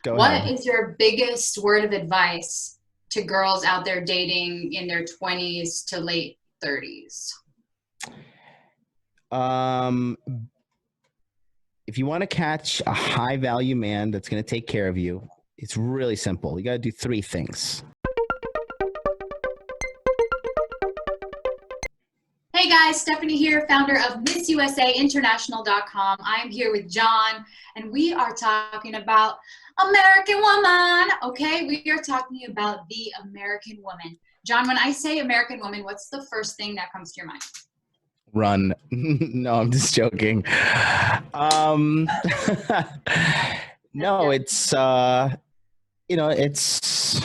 Go What ahead. is your biggest word of advice to girls out there dating in their 20s to late 30s? Um, if you want to catch a high value man that's going to take care of you, it's really simple. You got to do three things. Hey guys, Stephanie here, founder of MissUSAInternational.com. I'm here with Jon, and we are talking about American woman. Okay, we are talking about the American woman. Jon, when I say American woman, what's the first thing that comes to your mind? Run. No, I'm just joking. Um, no, it's it's.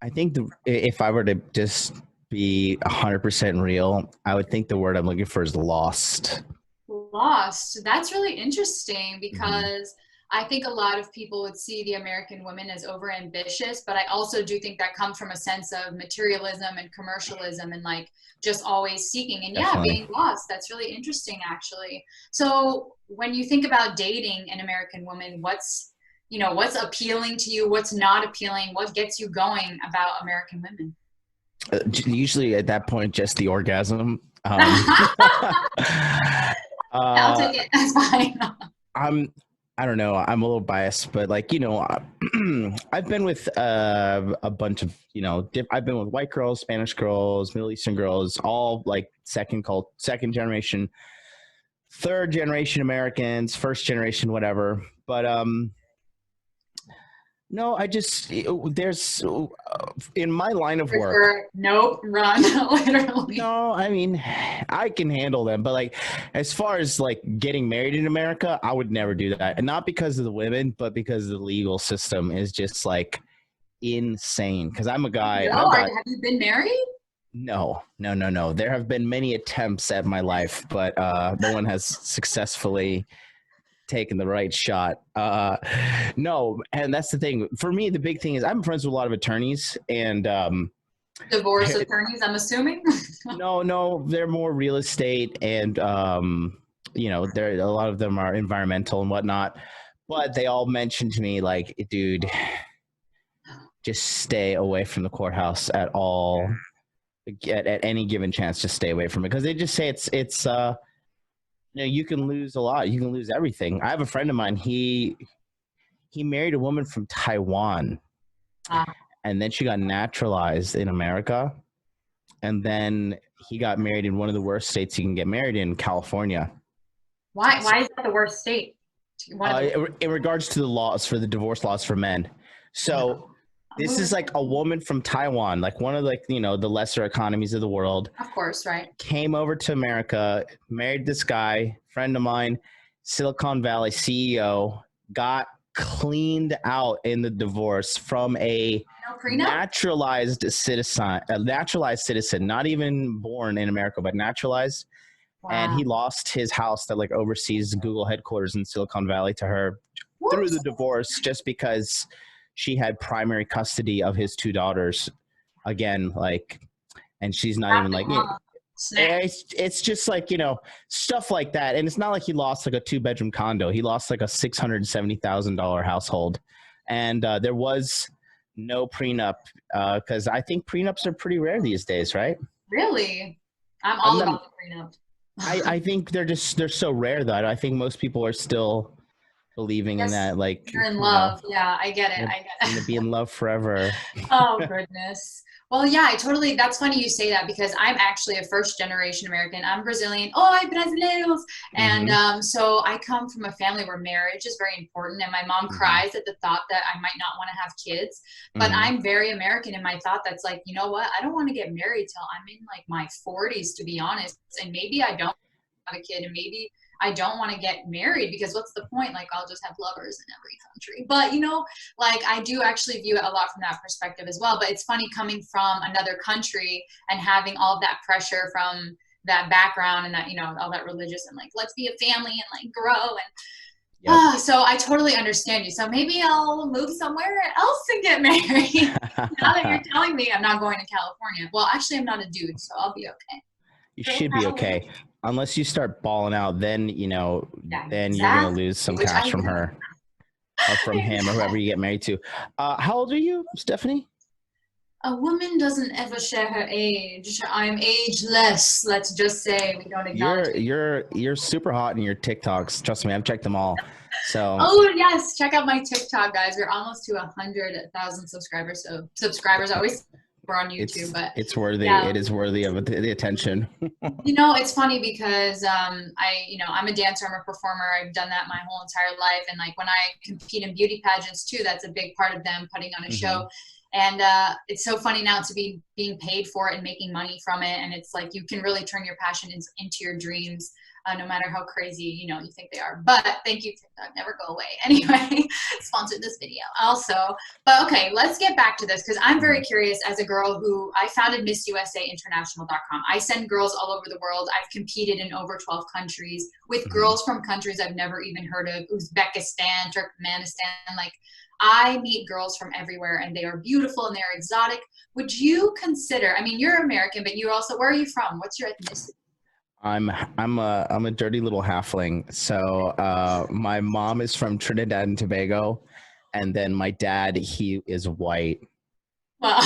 I think if I were to just be 100% real, I would think the word I'm looking for is lost. Lost. That's really interesting Mm-hmm. because I think a lot of people would see the American woman as overambitious, but I also do think that comes from a sense of materialism and commercialism and like just always seeking and yeah, Definitely. being lost. That's really interesting actually. So when you think about dating an American woman, what's appealing to you? What's not appealing? What gets you going about American women? Usually at that point, just the orgasm. I'll uh, take it. That's fine. I'm I don't know. I'm a little biased, but I've been with a bunch of I've been with white girls, Spanish girls, Middle Eastern girls, all like second generation, third generation Americans, first generation, whatever. But no, I just there's in my line of work. Prefer nope, run, literally. No, I mean, I can handle them, but like, as far as like getting married in America, I would never do that, and not because of the women, but because the legal system is just like insane. Because I'm a guy, and I've got Have you been married? no, no, no, no. There have been many attempts at my life, but no one has successfully taken the right shot. No, and that's the thing. For me, the big thing is I'm friends with a lot of attorneys, and Divorce attorneys, I'm assuming. no, they're more real estate, and there a lot of them are environmental and whatnot. But they all mentioned to me like, dude, just stay away from the courthouse at all. At any given chance, just stay away from it because they just say it's you can lose a lot. You can lose everything. I have a friend of mine. He married a woman from Taiwan, and then she got naturalized in America, and then he got married in one of the worst states you can get married in, California. Why is that the worst state? In regards to the laws for the divorce laws for men. So this is like a woman from Taiwan, like one of the lesser economies of the world. Of course, right. Came over to America, married this guy, friend of mine, Silicon Valley CEO, got cleaned out in the divorce from a naturalized citizen, not even born in America, but naturalized. Wow. And he lost his house that like oversees Google headquarters in Silicon Valley to her through the divorce, just because she had primary custody of his two daughters. Again, like, and she's not even like, it's just like, stuff like that. And it's not like he lost like a 2-bedroom condo. He lost like a $670,000 household. And there was no prenup because I think prenups are pretty rare these days, right? Really? I'm all about the prenup. I think they're so rare that I think most people are still believing in that. Like, you're in love. Yeah, I get it. Gonna be in love forever. Oh, goodness. Well, yeah, that's funny you say that because I'm actually a first generation American. I'm Brazilian. Oh, I'm brasileiros. And so I come from a family where marriage is very important. And my mom cries at the thought that I might not want to have kids. But I'm very American in my thought that's like, you know what? I don't want to get married till I'm in like my 40s, to be honest. And maybe I don't have a kid, and maybe I don't want to get married because what's the point? Like, I'll just have lovers in every country. But, like, I do actually view it a lot from that perspective as well. But it's funny coming from another country and having all of that pressure from that background and that, all that religious and like, let's be a family and like grow. And so I totally understand you. So maybe I'll move somewhere else and get married. Now that you're telling me I'm not going to California. Well, actually, I'm not a dude, so I'll be okay. You should be okay. Unless you start balling out, then, then you're going to lose some cash from her. or from him or whoever you get married to. How old are you, Stephanie? A woman doesn't ever share her age. I'm ageless. Let's just say we don't acknowledge it. You're super hot in your TikToks. Trust me, I've checked them all. So oh yes, check out my TikTok, guys. We're almost to 100,000 subscribers. So subscribers always we're on YouTube, but it's worthy. Yeah. It is worthy of the attention. It's funny because I'm a dancer, I'm a performer. I've done that my whole entire life, and like when I compete in beauty pageants too, that's a big part of them putting on a show. And it's so funny now to be being paid for it and making money from it. And it's like you can really turn your passion into your dreams, no matter how crazy you think they are. But thank you, TikTok, never go away. Anyway, sponsored this video also. But okay, let's get back to this because I'm very curious. As a girl who I founded MissUSAInternational.com, I send girls all over the world. I've competed in over 12 countries with girls from countries I've never even heard of, Uzbekistan, Turkmenistan, like. I meet girls from everywhere and they are beautiful and they're exotic. Would you consider, I mean, you're American, but you're also, where are you from? What's your ethnicity? I'm a dirty little halfling. So my mom is from Trinidad and Tobago, and then my dad, he is white. Well,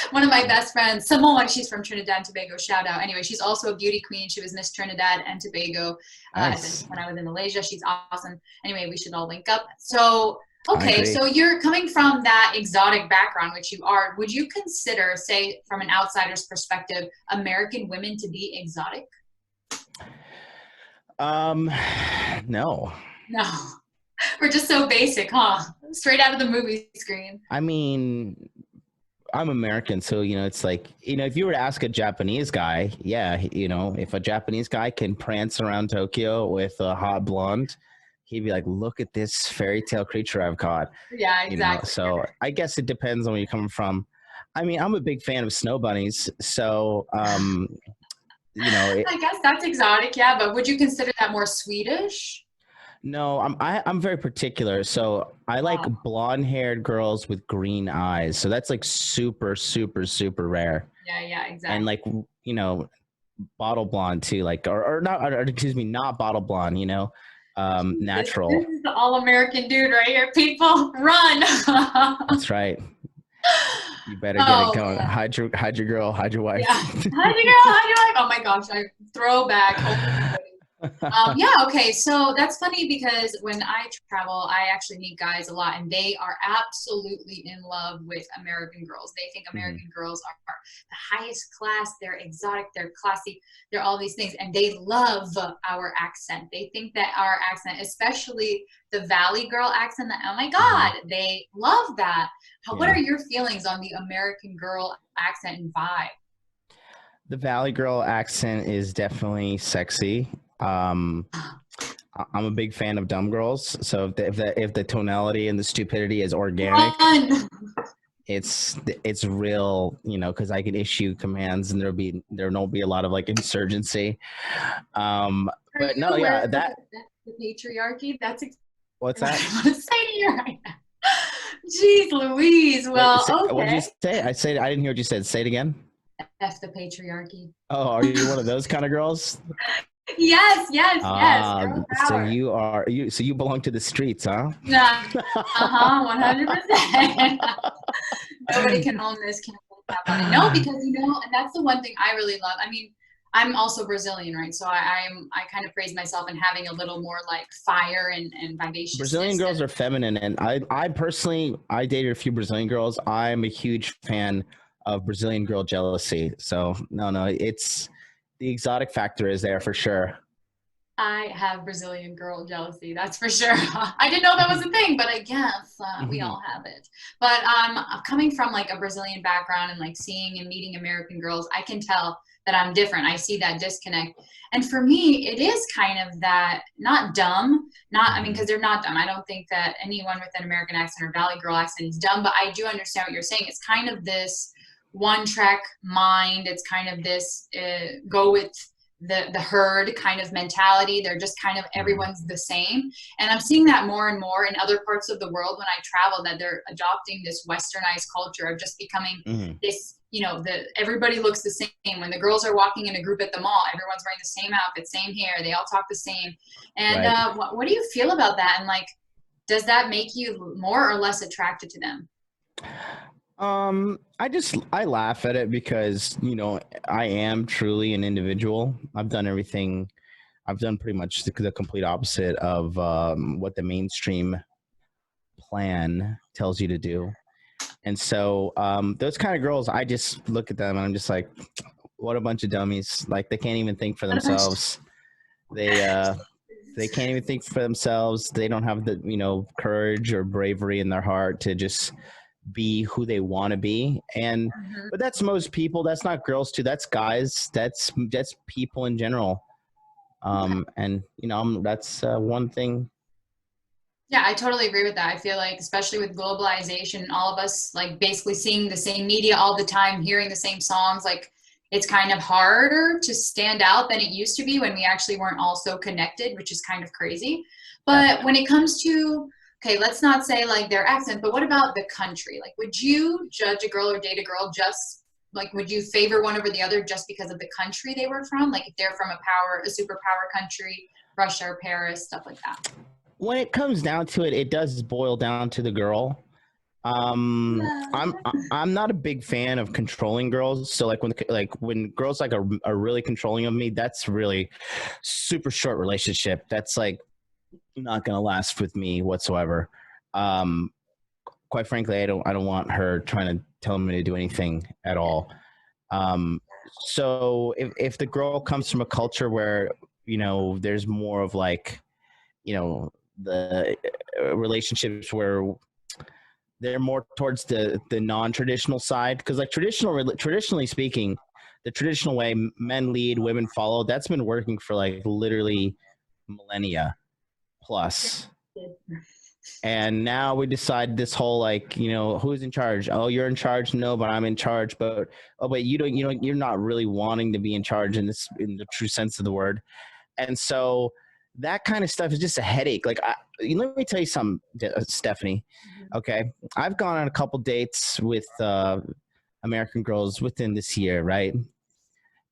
one of my best friends, Simone, she's from Trinidad and Tobago, shout out. Anyway, she's also a beauty queen. She was Miss Trinidad and Tobago Nice. when I was in Malaysia. She's awesome. Anyway, we should all link up. So okay, so you're coming from that exotic background, which you are. Would you consider, say, from an outsider's perspective, American women to be exotic? No. No. We're just so basic, huh? Straight out of the movie screen. I mean, I'm American, so, it's like, if you were to ask a Japanese guy, yeah, if a Japanese guy can prance around Tokyo with a hot blonde, he'd be like, look at this fairy tale creature I've caught. Yeah, exactly. So I guess it depends on where you're coming from. I mean, I'm a big fan of snow bunnies. So, I guess that's exotic. Yeah. But would you consider that more Swedish? No, I'm very particular. So I like blonde haired girls with green eyes. So that's like super, super, super rare. Yeah, exactly. And like, bottle blonde too, like, or not, or excuse me, not bottle blonde, natural. This is the all-American dude right here. People, run. That's right. You better get it going. Man. Hide your girl, hide your wife. Yeah. Hide your girl, hide your wife. Oh my gosh, I throwback. Yeah, okay, so that's funny because when I travel, I actually meet guys a lot, and they are absolutely in love with American girls. They think American girls are the highest class, they're exotic, they're classy, they're all these things, and they love our accent. They think that our accent, especially the Valley girl accent, that, oh my God, they love that. What are your feelings on the American girl accent and vibe? The Valley girl accent is definitely sexy. I'm a big fan of dumb girls. So if the tonality and the stupidity is organic, it's real, because I can issue commands and there won't be a lot of like insurgency. But no, yeah, that the patriarchy. That's what's that? I want to say to you right now. Jeez Louise. Well, okay. What did you say? I didn't hear what you said. Say it again. F the patriarchy. Oh, are you one of those kind of girls? Yes. So you belong to the streets, huh? Nah. 100%. Nobody can own this. No, because and that's the one thing I really love. I mean, I'm also Brazilian, right? So I kind of praise myself in having a little more like fire and vivacious. Brazilian girls are feminine, and I personally dated a few Brazilian girls. I'm a huge fan of Brazilian girl jealousy. So no, it's the exotic factor is there for sure. I have Brazilian girl jealousy, that's for sure. I didn't know that was a thing, but I guess we all have it. But coming from like a Brazilian background and like seeing and meeting American girls, I can tell that I'm different. I see that disconnect. And for me, it is kind of that, not dumb, because they're not dumb. I don't think that anyone with an American accent or Valley girl accent is dumb, but I do understand what you're saying. It's kind of this one track mind. It's kind of this go with the herd kind of mentality. They're just kind of everyone's the same. And I'm seeing that more and more in other parts of the world when I travel, that they're adopting this westernized culture of just becoming this, everybody looks the same. When the girls are walking in a group at the mall, everyone's wearing the same outfit, same hair, they all talk the same. And what do you feel about that? And like, does that make you more or less attracted to them? I laugh at it because, you know, I am truly an individual. I've done everything. I've done pretty much the complete opposite of what the mainstream plan tells you to do. And so those kind of girls, I just look at them and I'm just like, what a bunch of dummies. Like, they can't even think for themselves. They can't even think for themselves. They don't have the, you know, courage or bravery in their heart to just be who they want to be. And but that's most people. That's not girls too. That's guys. That's people in general. And you know, that's one thing. Yeah, I totally agree with that. I feel like, especially with globalization, all of us like basically seeing the same media all the time, hearing the same songs, like it's kind of harder to stand out than it used to be when we actually weren't all so connected, which is kind of crazy. But when it comes to, okay, let's not say like their accent, but what about the country? Like, would you judge a girl or date a girl just like, would you favor one over the other just because of the country they were from? Like if they're from a superpower country, Russia or Paris, stuff like that. When it comes down to it, it does boil down to the girl. I'm not a big fan of controlling girls. So when girls like are really controlling of me, that's really super short relationship. That's like not gonna last with me whatsoever. Quite frankly, I don't want her trying to tell me to do anything at all. So if the girl comes from a culture where, you know, there's more of like, you know, the relationships where they're more towards the non-traditional side, because like traditionally speaking, the traditional way men lead, women follow, that's been working for like literally millennia plus. And now we decide this whole like, you know, who's in charge? Oh, you're in charge. No, but I'm in charge. But oh, but you're not really wanting to be in charge in the true sense of the word. And so that kind of stuff is just a headache. Like, let me tell you something, Stephanie. Okay, I've gone on a couple dates with American girls within this year, right?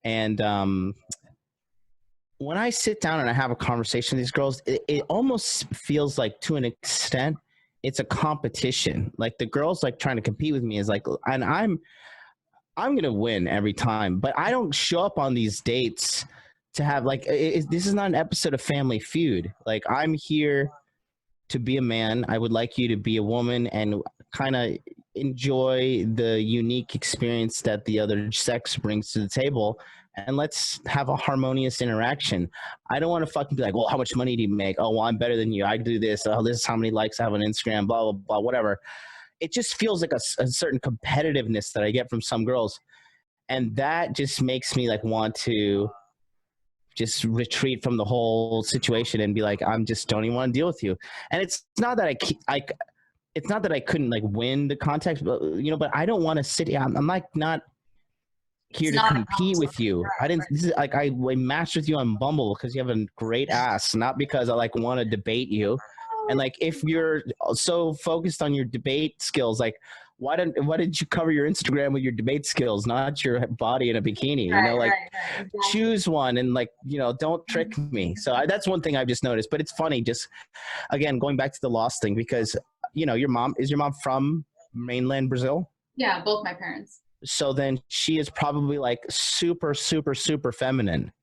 And when I sit down and I have a conversation with these girls, it almost feels like, to an extent, it's a competition. Like the girls like trying to compete with me is like, and I'm gonna win every time, but I don't show up on these dates to have like this is not an episode of Family Feud. Like, I'm here to be a man. I would like you to be a woman and kind of enjoy the unique experience that the other sex brings to the table, and let's have a harmonious interaction. I don't want to fucking be like, well, how much money do you make? Oh, well, I'm better than you. I do this. Oh, this is how many likes I have on Instagram, blah, blah, blah, whatever. It just feels like a certain competitiveness that I get from some girls. And that just makes me like want to just retreat from the whole situation and be like, I'm just don't even want to deal with you. And it's not that it's not that I couldn't like win the context, but you know, but I don't want to sit here. I'm like not here to compete with you. I didn't. This is like I matched with you on Bumble because you have a great ass, not because I like want to debate you. And like, if you're so focused on your debate skills, like why did you cover your Instagram with your debate skills, not your body in a bikini? You know, like exactly. Choose one and like, you know, don't trick me. So that's one thing I've just noticed. But it's funny, just again going back to the lost thing, because you know, your mom from mainland Brazil? Yeah, both my parents. So then she is probably like super, super, super feminine.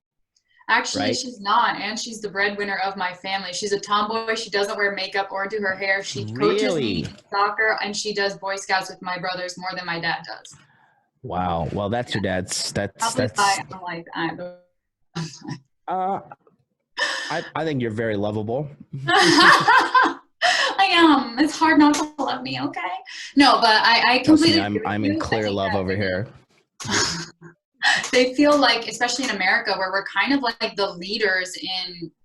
Actually, right? She's not, and she's the breadwinner of my family. She's a tomboy. She doesn't wear makeup or do her hair. She coaches me soccer, and she does Boy Scouts with my brothers more than my dad does. Wow. Well, that's your dad's. That's. I'm like that. I think you're very lovable. I am. It's hard not to love me, okay? No, but I completely. I'm in clear love over here. They feel like, especially in America, where we're kind of like the leaders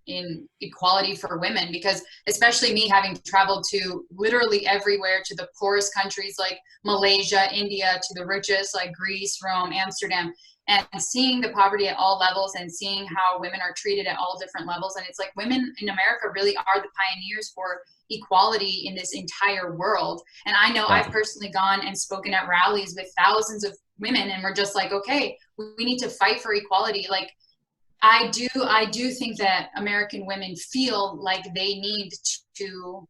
in equality for women, because especially me having traveled to literally everywhere, to the poorest countries like Malaysia, India, to the richest like Greece, Rome, Amsterdam, and seeing the poverty at all levels and seeing how women are treated at all different levels. And it's like women in America really are the pioneers for equality in this entire world. And I know I've personally gone and spoken at rallies with thousands of women, and we're just like, okay, we need to fight for equality. Like I do think that American women feel like they need to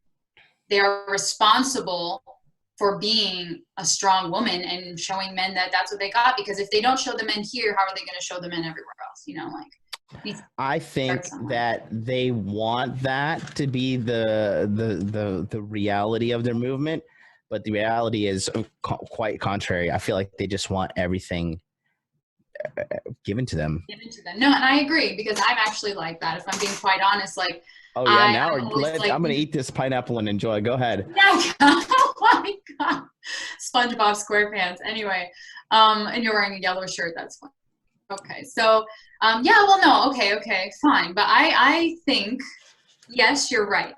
they are responsible for being a strong woman and showing men that that's what they got. Because if they don't show the men here, how are they going to show the men everywhere else? You know, like, I think that they want that to be the reality of their movement, but the reality is quite contrary. I feel like they just want everything given to them. No, and I agree, because I'm actually like that. If I'm being quite honest, like, oh yeah, now I'm gonna eat this pineapple and enjoy. Go ahead. Oh my god, SpongeBob SquarePants. Anyway, and you're wearing a yellow shirt. That's fine. Okay, so yeah, well, no, okay, fine. But I think, yes, you're right.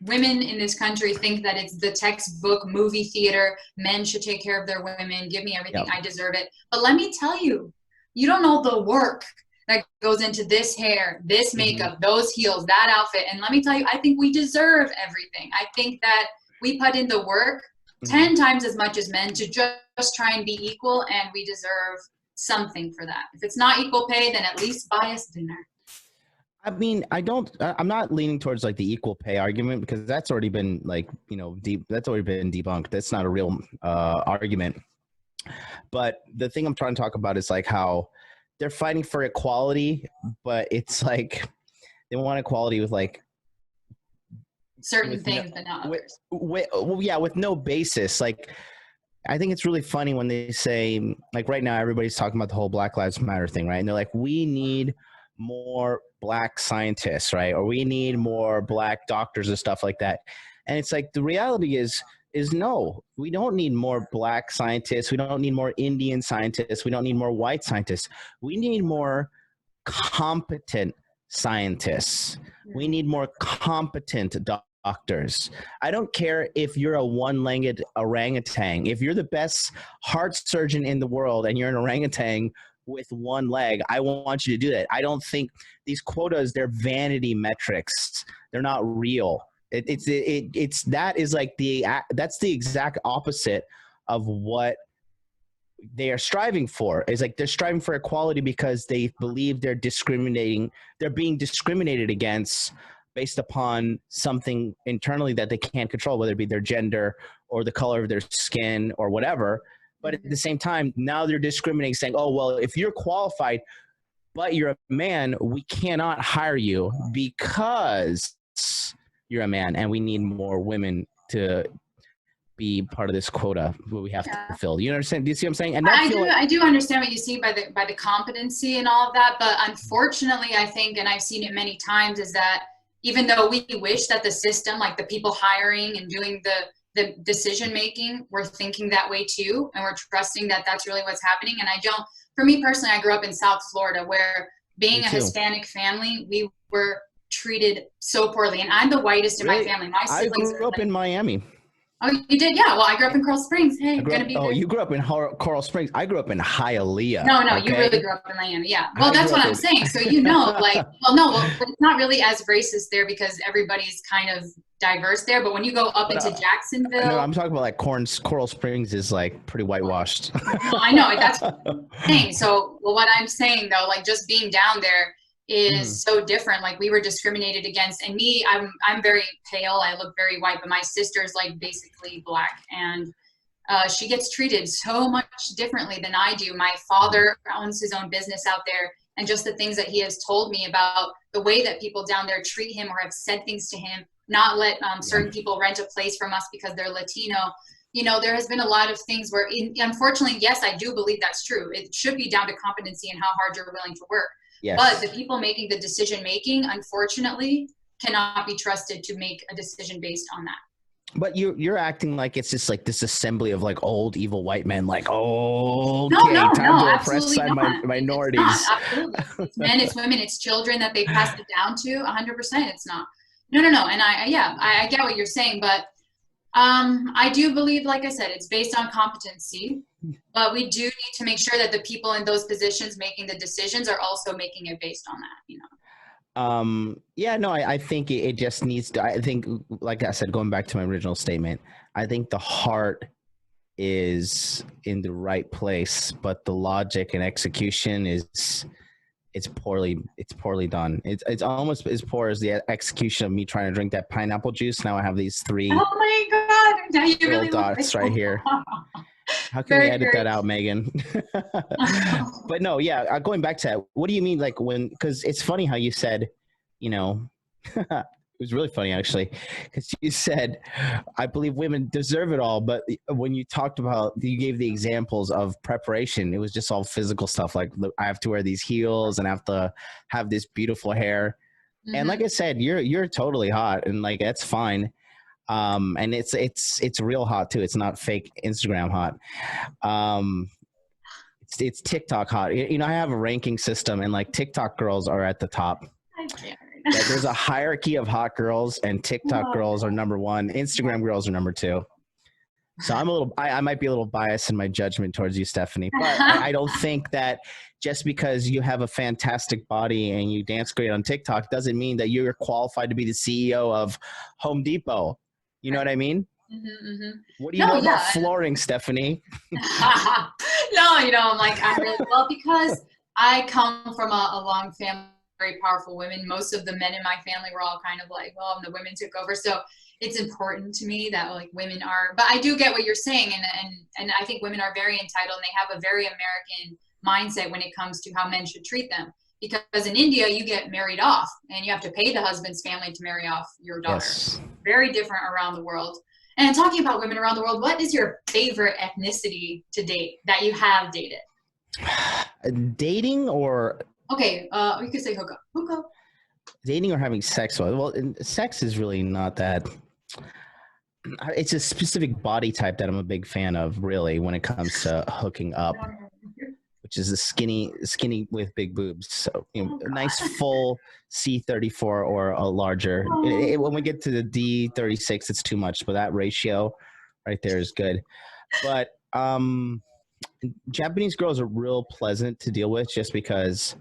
Women in this country think that it's the textbook movie theater. Men should take care of their women. Give me everything. Yep. I deserve it. But let me tell you, you don't know the work that goes into this hair, this makeup, those heels, that outfit. And let me tell you, I think we deserve everything. I think that we put in the work 10 times as much as men to just try and be equal, and we deserve something for that. If it's not equal pay, then at least buy us dinner. I mean, I'm not leaning towards like the equal pay argument, because that's already been like, you know, that's already been debunked. That's not a real argument. But the thing I'm trying to talk about is like how they're fighting for equality, but it's like they want equality with like certain things, but not others. With no basis. Like, I think it's really funny when they say, like, right now everybody's talking about the whole Black Lives Matter thing, right? And they're like, we need more Black scientists, right? Or we need more Black doctors and stuff like that. And it's like, the reality is no, we don't need more Black scientists. We don't need more Indian scientists. We don't need more white scientists. We need more competent scientists. We need more competent doctors. I don't care if you're a one-legged orangutan. If you're the best heart surgeon in the world and you're an orangutan with one leg, I want you to do that. I don't think these quotas, they're vanity metrics. They're not real. That's the exact opposite of what they are striving for. Is like they're striving for equality because they believe they're being discriminated against based upon something internally that they can't control, whether it be their gender or the color of their skin or whatever. But at the same time, now they're discriminating, saying, oh, well, if you're qualified, but you're a man, we cannot hire you because you're a man, and we need more women to be part of this quota what we have to fill. You understand? Do you see what I'm saying? And I do understand what you see by the competency and all of that, but unfortunately, I think, and I've seen it many times, is that even though we wish that the system, like the people hiring and doing the decision making, we're thinking that way too, and we're trusting that that's really what's happening. And for me personally, I grew up in South Florida, where being a Hispanic family, we were treated so poorly, and I'm the whitest in my family. My siblings I grew up in Miami. Oh, you did? Yeah. Well, I grew up in Coral Springs. Hey, you grew up in Coral Springs. I grew up in Hialeah. No, okay? You really grew up in Miami. Yeah. Well, that's what I'm saying. So, like, it's not really as racist there because everybody's kind of diverse there. But when you go up into Jacksonville. No, I'm talking about like Coral Springs is like pretty whitewashed. No, I know. That's what I'm saying. So, what I'm saying though, like just being down there is so different. Like we were discriminated against, and me, I'm very pale. I look very white, but my sister's like basically Black, and she gets treated so much differently than I do. My father owns his own business out there, and just the things that he has told me about the way that people down there treat him or have said things to him, not let certain people rent a place from us because they're Latino. You know, there has been a lot of things where, unfortunately, yes, I do believe that's true. It should be down to competency and how hard you're willing to work. Yes. But the people making the decision making, unfortunately, cannot be trusted to make a decision based on that. But you're acting like it's just like this assembly of like old evil white men, like, oh, time to oppress minorities. It's not, absolutely. It's men, it's women, it's children that they pass it down to. 100%, it's not. No. And I get what you're saying, but I do believe, like I said, it's based on competency. But we do need to make sure that the people in those positions making the decisions are also making it based on that, you know. I think it just needs to, I think, like I said, going back to my original statement, I think the heart is in the right place, but the logic and execution is it's poorly done. It's almost as poor as the execution of me trying to drink that pineapple juice. Now I have these 3 Oh my God. Now you little really look dots like right here. How can we very, edit very that out, Megan? But no, yeah, going back to that, what do you mean, like, because it's funny how you said, you know, it was really funny actually, because you said, I believe women deserve it all, but when you talked about, you gave the examples of preparation, it was just all physical stuff, like I have to wear these heels and I have to have this beautiful hair. And like I said, you're totally hot, and like that's fine. And it's real hot too. It's not fake Instagram hot. It's TikTok hot. You know, I have a ranking system, and like TikTok girls are at the top. I can't. There's a hierarchy of hot girls, and TikTok girls are number 1. Instagram girls are number 2. So I might be a little biased in my judgment towards you, Stephanie, but I don't think that just because you have a fantastic body and you dance great on TikTok doesn't mean that you're qualified to be the CEO of Home Depot. You know what I mean? What do you know about flooring, Stephanie? No, you know, I'm really, well, because I come from a long family, very powerful women. Most of the men in my family were all kind of like, well, and the women took over. So it's important to me that like women are, but I do get what you're saying. And I think women are very entitled, and they have a very American mindset when it comes to how men should treat them. Because in India, you get married off and you have to pay the husband's family to marry off your daughter. Yes. Very different around the world. And talking about women around the world, what is your favorite ethnicity to date that you have dated? Dating or? Okay, we could say hookup. Hookup. Dating or having sex with? Well, sex is really not that. It's a specific body type that I'm a big fan of, really, when it comes to hooking up, which is a skinny with big boobs. So, you know, a nice full C34 or a larger. When we get to the D36, it's too much, but that ratio right there is good. But Japanese girls are real pleasant to deal with, just because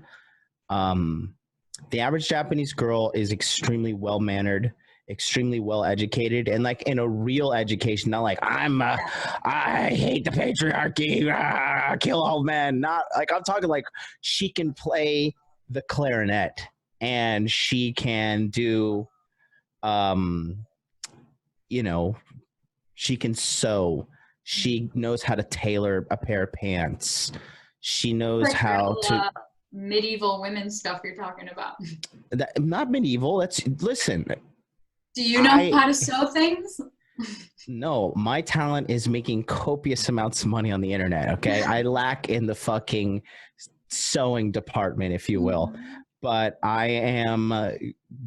the average Japanese girl is extremely well-mannered, extremely well-educated, and like in a real education, not like I hate the patriarchy, kill all men. Not like, I'm talking like she can play the clarinet and she can do, you know, she can sew. She knows how to tailor a pair of pants. She knows how to. Medieval women stuff you're talking about. Not medieval. Listen. Do you know how to sew things? No, my talent is making copious amounts of money on the internet. Okay, I lack in the fucking sewing department, if you will, but I am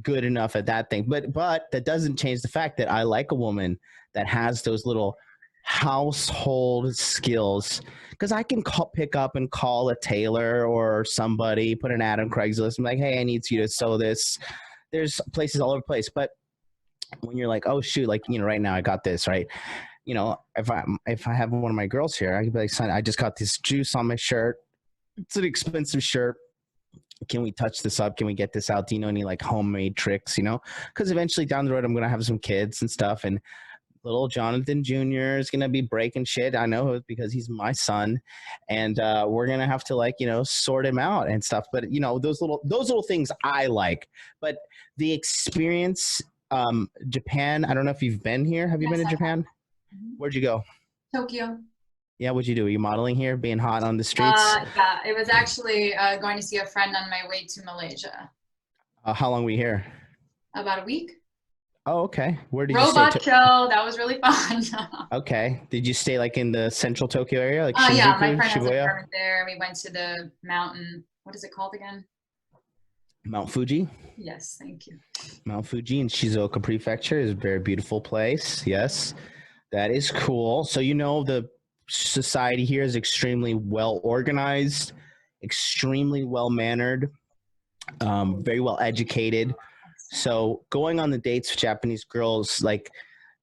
good enough at that thing. But that doesn't change the fact that I like a woman that has those little household skills, because I can pick up and call a tailor or somebody, put an ad on Craigslist and be like, hey, I need you to sew this. There's places all over the place. But when you're like, oh shoot, like, you know, right now I got this, right? You know, if I have one of my girls here, I could be like, son, I just got this juice on my shirt. It's an expensive shirt. Can we touch this up? Can we get this out? Do you know any like homemade tricks, you know? Because eventually down the road, I'm going to have some kids and stuff. And little Jonathan Jr. is going to be breaking shit. I know, because he's my son, and we're going to have to, like, you know, sort him out and stuff. But, you know, those little things I like. But the experience, Japan, I don't know if you've been here. Have you been to Japan? Where'd you go? Tokyo. Yeah, what'd you do? Are you modeling here, being hot on the streets? Yeah, it was actually going to see a friend on my way to Malaysia. How long were you here? About a week. Oh, okay. Where did Robot you stay? show. That was really fun. Okay. Did you stay like in the central Tokyo area? Like Shinjuku, yeah, my friend Shibuya? has an apartment there. We went to the mountain. What is it called again? Mount Fuji? Yes, thank you. Mount Fuji in Shizuoka Prefecture is a very beautiful place. Yes, that is cool. So, you know, the society here is extremely well organized, extremely well mannered, very well educated. So going on the dates with Japanese girls, like,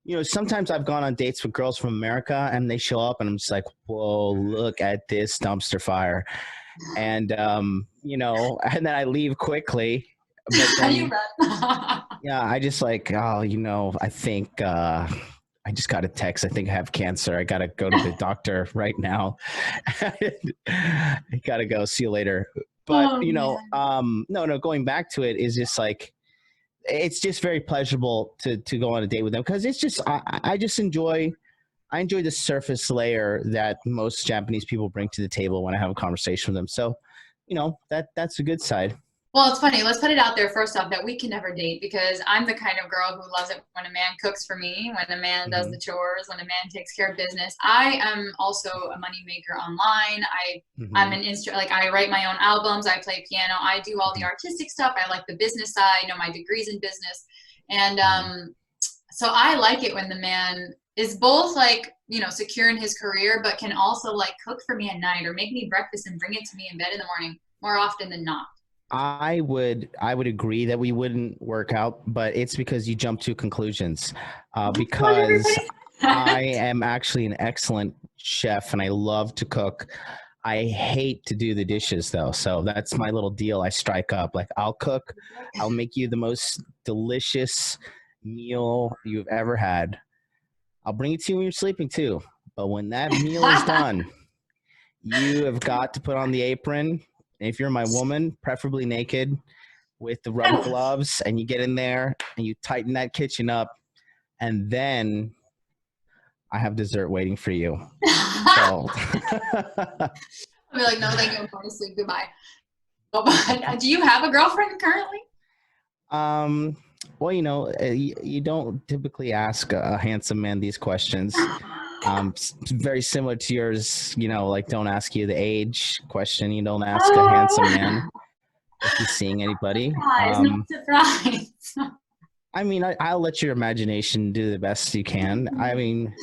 you know, sometimes I've gone on dates with girls from America and they show up and I'm just like, whoa, look at this dumpster fire. And, you know, and then I leave quickly. But then, yeah, I just like, oh, you know, I think I just got a text. I think I have cancer. I got to go to the doctor right now. I got to go. See you later. But Oh, no, going back to it is just like, it's just very pleasurable to go on a date with them, because it's just I just enjoy the surface layer that most Japanese people bring to the table when I have a conversation with them. So, that's a good side. well, it's funny. Let's put it out there first off that we can never date, because I'm the kind of girl who loves it when a man cooks for me, when a man does the chores, when a man takes care of business. I am also a money maker online. I'm an like I write my own albums. I play piano. I do all the artistic stuff. I like the business side. My degree's in business, and so I like it when the man is both like secure in his career, but can also like cook for me at night or make me breakfast and bring it to me in bed in the morning more often than not. I would agree that we wouldn't work out, but it's because you jump to conclusions. Because I am actually an excellent chef and I love to cook. I hate to do the dishes though, so that's my little deal I strike up. Like, I'll cook, I'll make you the most delicious meal you've ever had. I'll bring it to you when you're sleeping too. But when that meal is done, you have got to put on the apron. If you're my woman, preferably naked with the rubber gloves, and you get in there and you tighten that kitchen up, and then I have dessert waiting for you. So. I'll be like, no, thank you, I'm going to sleep. Goodbye. But do you have a girlfriend currently? Well, you don't typically ask a handsome man these questions. It's very similar to yours, like, don't ask you the age question. You don't ask a handsome man if he's seeing anybody. No surprise. I mean, I'll let your imagination do the best you can. I mean,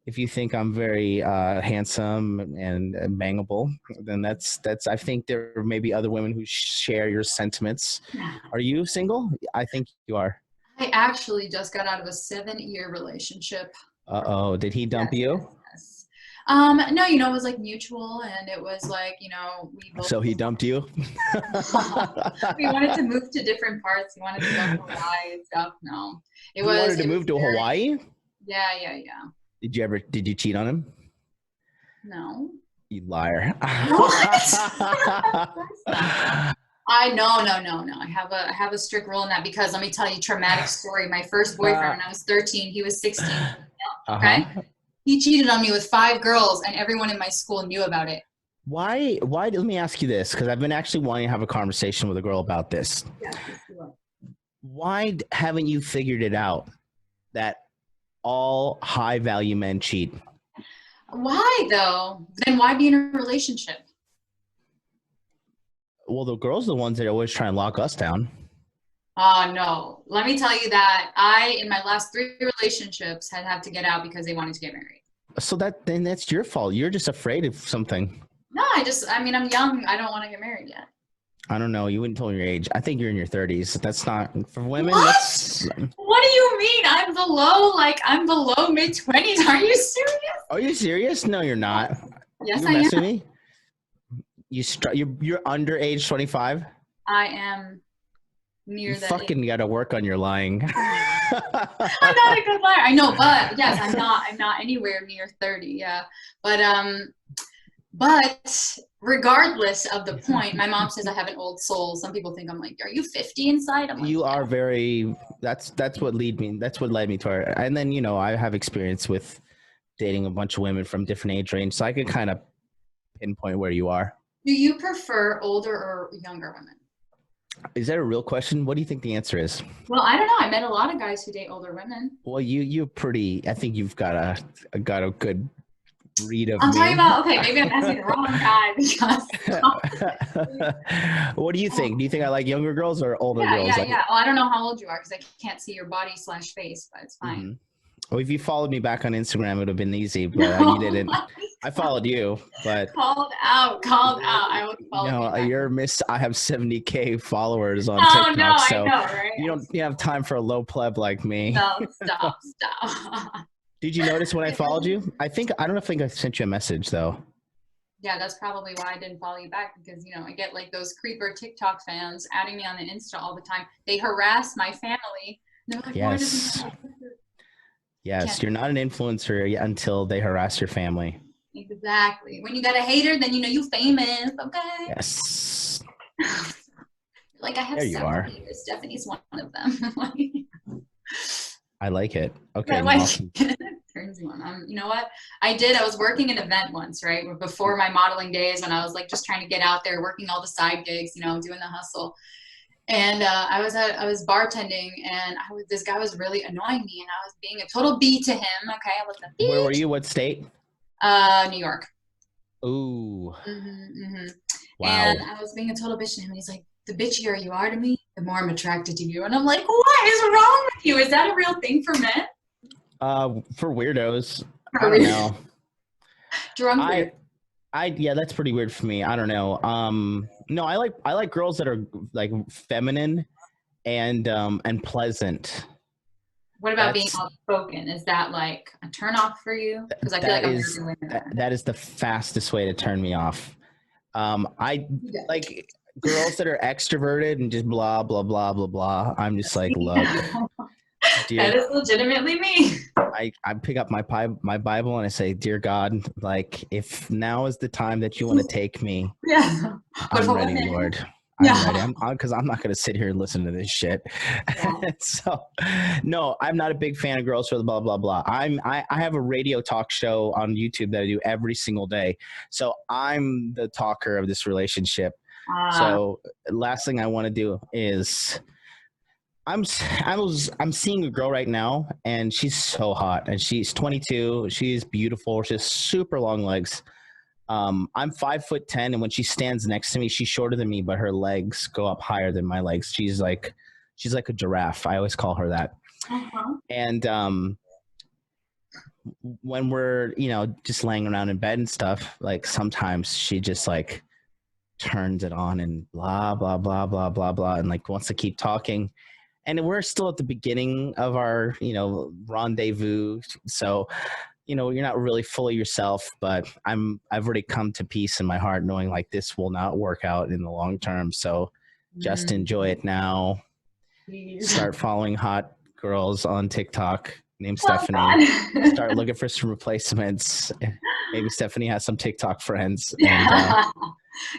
if you think I'm very handsome and bangable, then that's. I think there may be other women who share your sentiments. Are you single? I think you are. I actually just got out of a 7-year relationship. Uh-oh, did he dump you? Yes. No, it was like mutual, and it was like, we both. So he dumped you? We wanted to move to different parts. He wanted to go to Hawaii and stuff. No, he wanted to move to Hawaii? Yeah. Did you cheat on him? No. You liar. No. I have a strict rule in that, because let me tell you, traumatic story. My first boyfriend when I was 13, he was 16. Okay. He cheated on me with 5 girls, and everyone in my school knew about it. Why? Let me ask you this, because I've been actually wanting to have a conversation with a girl about this. Yeah. Why haven't you figured it out that all high value men cheat? Why though? Then why be in a relationship? Well, the girls are the ones that always try and lock us down. No. Let me tell you that in my last 3 relationships, had to get out because they wanted to get married. So then that's your fault. You're just afraid of something. No, I'm young. I don't want to get married yet. I don't know. You wouldn't tell me your age. I think you're in your 30s. That's not for women. What? What do you mean? I'm below mid-20s. Are you serious? Are you serious? No, you're not. Yes, I am. With me? You're under age 25? I am near that. You fucking got to work on your lying. I'm not a good liar. I know, but yes, I'm not anywhere near 30. Yeah. But regardless of the point, my mom says I have an old soul. Some people think I'm like, are you 50 inside? I'm like, you are very, that's what led me to her. And then, I have experience with dating a bunch of women from different age range, so I can kind of pinpoint where you are. Do you prefer older or younger women? Is that a real question? What do you think the answer is? Well, I don't know. I met a lot of guys who date older women. Well, you're pretty, I think you've got a good read of I'm me. talking about, okay, maybe I'm asking the wrong guy because. What do you think? Do you think I like younger girls or older girls? Yeah. Well, I don't know how old you are because I can't see your body/face, but it's fine. Mm-hmm. Well, if you followed me back on Instagram, it would have been easy, but you didn't. I followed you, but called out. I would follow you. I have 70K followers on TikTok. Oh no, so I know, right? You have time for a low pleb like me. No, stop. Did you notice when I followed you? I don't think I sent you a message though. Yeah, that's probably why I didn't follow you back because, I get like those creeper TikTok fans adding me on the Insta all the time. They harass my family. They're like, yes. Yes, you're not an influencer until they harass your family. Exactly. When you got a hater, then you famous, okay? Yes. Like, I have There you several are. haters. Stephanie's one of them. Like, I like it. Okay, my now wife turns me on. You know what? I was working an event once, right? Before my modeling days, when I was like just trying to get out there, working all the side gigs, you know, doing the hustle. And I was bartending, and this guy was really annoying me, and I was being a total B to him. Okay, I was a bitch. Where were you? What state? New York. Ooh. And Wow. I was being a total bitch to him, and he's like, "The bitchier you are to me, the more I'm attracted to you." And I'm like, "What is wrong with you? Is that a real thing for men?" For weirdos, For I don't real? know. Drunk weird. Yeah, that's pretty weird for me. I don't know. No, I like girls that are like feminine and pleasant. What about being outspoken? Is that like a turn off for you? Because I feel like American women are. That is the fastest way to turn me off. I like girls that are extroverted and just blah blah blah blah blah. I'm just like, look, dear, That is legitimately me. I pick up my Bible and I say, dear God, like if now is the time that you want to take me, Yeah. I'm ready, Lord. I'm ready. Because I'm not going to sit here and listen to this shit. Yeah. So, no, I'm not a big fan of girls for the blah blah blah. I have a radio talk show on YouTube that I do every single day. So I'm the talker of this relationship. So last thing I want to do is I'm seeing a girl right now, and she's so hot, and she's 22. She's beautiful. She has super long legs. I'm 5'10", and when she stands next to me, she's shorter than me, but her legs go up higher than my legs. She's like a giraffe. I always call her that. And when we're just laying around in bed and stuff, like sometimes she just like turns it on and blah blah blah blah blah blah, and like wants to keep talking. And we're still at the beginning of our rendezvous, so you're not really fully yourself, but I've already come to peace in my heart knowing like this will not work out in the long term. So just enjoy it now. Start following hot girls on TikTok named Stephanie. Start looking for some replacements. Maybe Stephanie has some TikTok friends. And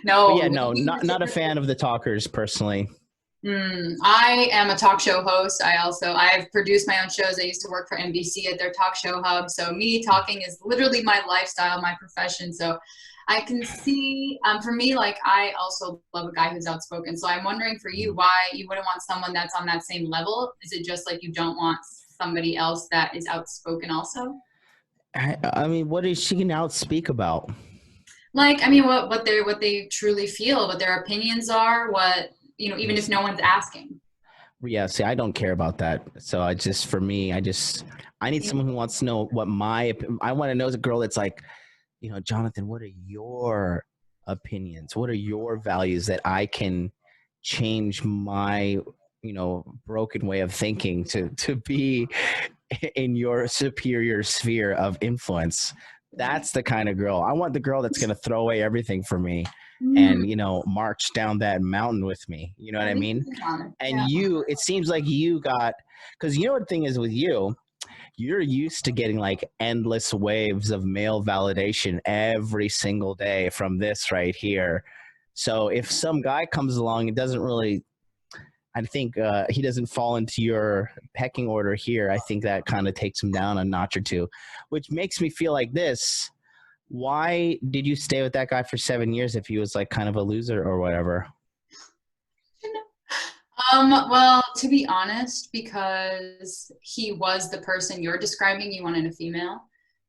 no, not a fan of the talkers personally. I am a talk show host. I've produced my own shows. I used to work for NBC at their talk show hub. So me talking is literally my lifestyle, my profession. So I can see, for me, like I also love a guy who's outspoken. So I'm wondering for you, why you wouldn't want someone that's on that same level? Is it just like you don't want somebody else that is outspoken also? I mean, what is she gonna outspeak about? Like, I mean, what they truly feel, what their opinions are, even if no one's asking. Yeah, see, I don't care about that. So I need someone who wants to know what I want to know is a girl that's like, Jonathan, what are your opinions? What are your values that I can change my, broken way of thinking to be in your superior sphere of influence? That's the kind of girl. I want the girl that's going to throw away everything for me and, march down that mountain with me. You know what I mean? And it seems like because the thing is with you're used to getting like endless waves of male validation every single day from this right here. So if some guy comes along and doesn't really, I think he doesn't fall into your pecking order here, I think that kind of takes him down a notch or two, which makes me feel like this. Why did you stay with that guy for 7 years if he was like kind of a loser or whatever? Well, to be honest, because he was the person you're describing, you wanted a female,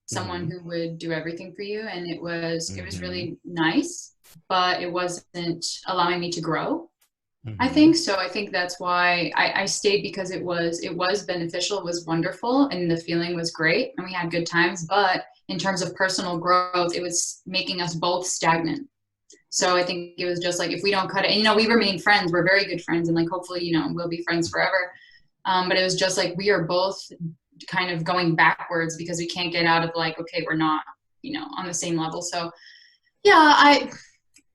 someone who would do everything for you, and it was really nice, but it wasn't allowing me to grow. I think so. I think that's why I stayed, because it was beneficial, it was wonderful, and the feeling was great, and we had good times. But in terms of personal growth, it was making us both stagnant. So I think it was just like, if we don't cut it, and we remain friends, we're very good friends, and like hopefully we'll be friends forever. But it was just like we are both kind of going backwards because we can't get out of like, okay, we're not on the same level. So yeah,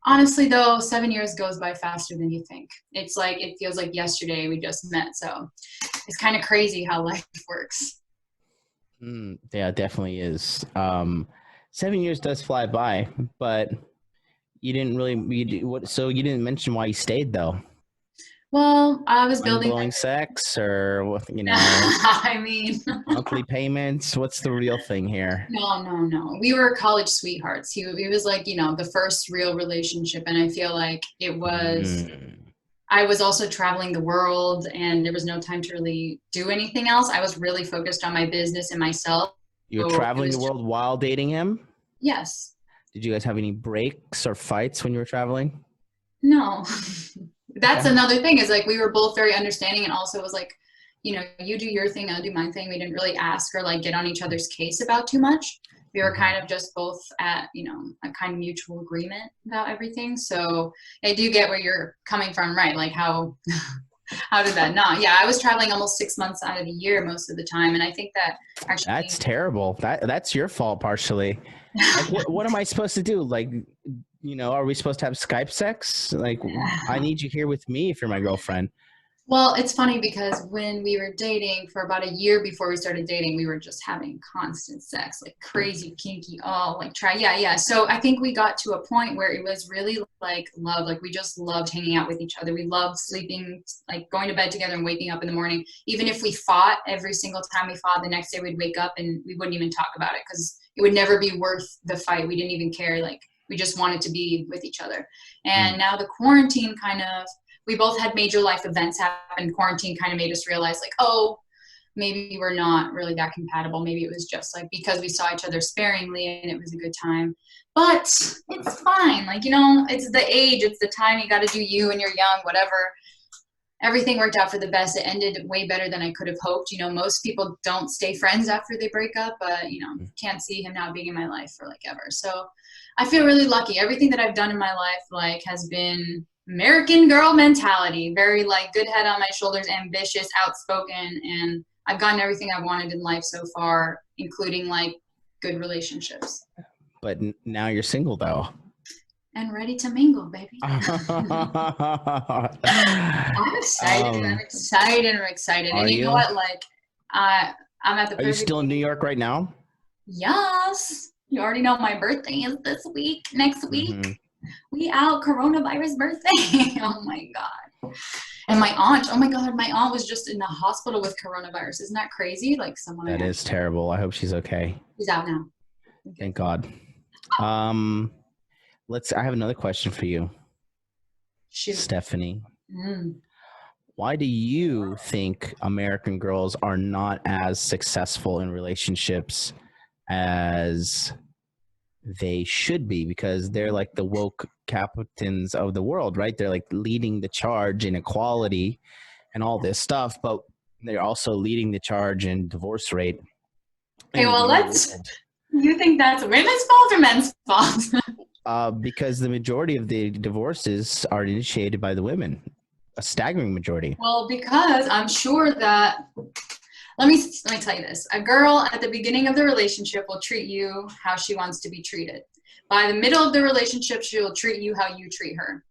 honestly, though, 7 years goes by faster than you think. It's like, it feels like yesterday we just met. So it's kind of crazy how life works. Yeah, it definitely is. 7 years does fly by, but You didn't really, so you didn't mention why you stayed though. Well, I was building Mind-blowing sex or, I mean, monthly payments? What's the real thing here? no. We were college sweethearts. He was like, the first real relationship. And I feel like it was, I was also traveling the world and there was no time to really do anything else. I was really focused on my business and myself. You were So traveling the world while dating him? Yes. Did you guys have any breaks or fights when you were traveling? No. That's another thing is like we were both very understanding and also was like, you do your thing, I'll do my thing. We didn't really ask or like get on each other's case about too much. We were kind of just both at, a kind of mutual agreement about everything. So I do get where you're coming from, right? Like how did that not? Yeah, I was traveling almost 6 months out of the year most of the time. And I think that actually that's terrible. That's your fault partially. Like, what am I supposed to do? Like, are we supposed to have Skype sex? Like, I need you here with me if you're my girlfriend. Well, it's funny because when we were dating for about a year before we started dating, we were just having constant sex, like crazy, kinky, yeah. So I think we got to a point where it was really like love. Like we just loved hanging out with each other. We loved sleeping, like going to bed together and waking up in the morning. Even if we fought, every single time we fought, the next day we'd wake up and we wouldn't even talk about it because it would never be worth the fight. We didn't even care. Like we just wanted to be with each other. And now the quarantine we both had major life events happen. Quarantine kind of made us realize like, oh, maybe we're not really that compatible. Maybe it was just like because we saw each other sparingly and it was a good time. But it's fine. Like, it's the age, it's the time. You got to do you and you're young, whatever. Everything worked out for the best. It ended way better than I could have hoped. Most people don't stay friends after they break up, but, can't see him now being in my life for like ever. So I feel really lucky. Everything that I've done in my life, like, has been American girl mentality, very like good head on my shoulders, ambitious, outspoken, and I've gotten everything I wanted in life so far, including like good relationships. But now you're single though. And ready to mingle, baby. I'm excited. I'm excited. And you know what? Like, I'm at the. Are you still in New York right now? Yes. You already know my birthday is this week. Next week. We out coronavirus birthday. Oh my God. And my aunt was just in the hospital with coronavirus. Isn't that crazy? Like someone. That is terrible. I hope she's okay. She's out now. Thank God. I have another question for you. Shoot. Stephanie. Why do you think American girls are not as successful in relationships as they should be? Because they're like the woke captains of the world, right? They're like leading the charge in equality and all this stuff, but they're also leading the charge in divorce rate. Okay, well, you think that's women's fault or men's fault? Because the majority of the divorces are initiated by the women, a staggering majority. Well, because I'm sure that let me tell you this. A girl at the beginning of the relationship will treat you how she wants to be treated. By the middle of the relationship, she will treat you how you treat her.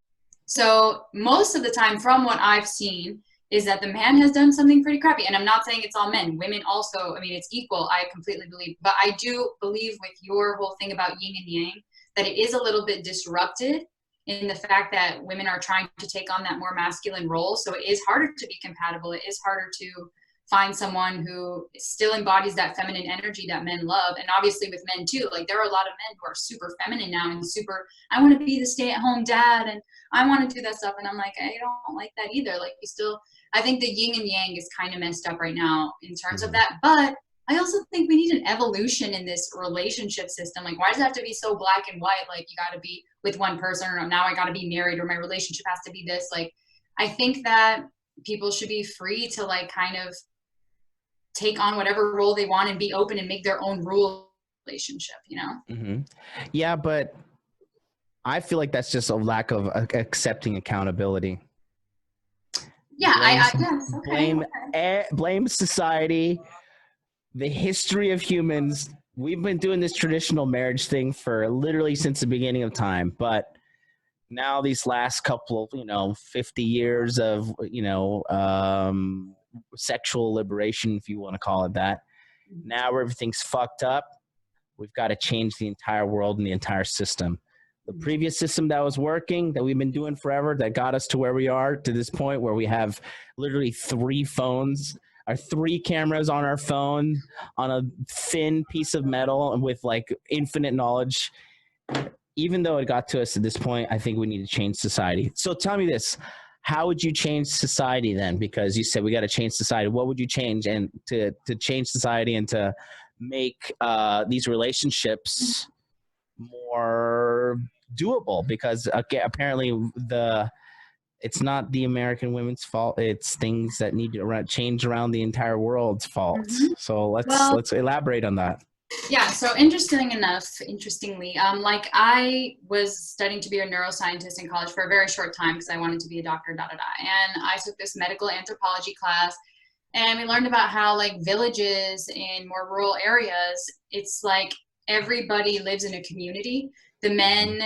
So most of the time, from what I've seen, is that the man has done something pretty crappy. And I'm not saying it's all men. Women also, it's equal. I completely believe. But I do believe with your whole thing about yin and yang, that it is a little bit disrupted in the fact that women are trying to take on that more masculine role. So it is harder to be compatible. It is harder to find someone who still embodies that feminine energy that men love. And obviously with men too, like there are a lot of men who are super feminine now and super, I want to be the stay-at-home dad and I want to do that stuff. And I'm like, I don't like that either. Like I think the yin and yang is kind of messed up right now in terms of that. But I also think we need an evolution in this relationship system. Like, why does it have to be so black and white? Like, you got to be with one person, or now I got to be married, or my relationship has to be this. Like, I think that people should be free to like kind of take on whatever role they want and be open and make their own rule relationship, Yeah, but I feel like that's just a lack of accepting accountability. Yeah, Blame society, the history of humans. We've been doing this traditional marriage thing for literally since the beginning of time, but now these last couple of 50 years of sexual liberation, if you want to call it that, now everything's fucked up. We've got to change the entire world and the entire system. the previous system that was working, that we've been doing forever, that got us to where we are, to this point where we have literally 3 phones or 3 cameras on our phone on a thin piece of metal and with like infinite knowledge. Even though it got to us at this point, I think we need to change society. So tell me this, how would you change society then? Because you said we got to change society. What would you change and to change society and to make these relationships more doable? Because apparently it's not the American women's fault. It's things that need to change around the entire world's fault. Mm-hmm. So let's elaborate on that. Yeah, so interestingly, like I was studying to be a neuroscientist in college for a very short time because I wanted to be a doctor, and I took this medical anthropology class, and we learned about how like villages in more rural areas, it's like everybody lives in a community. The men,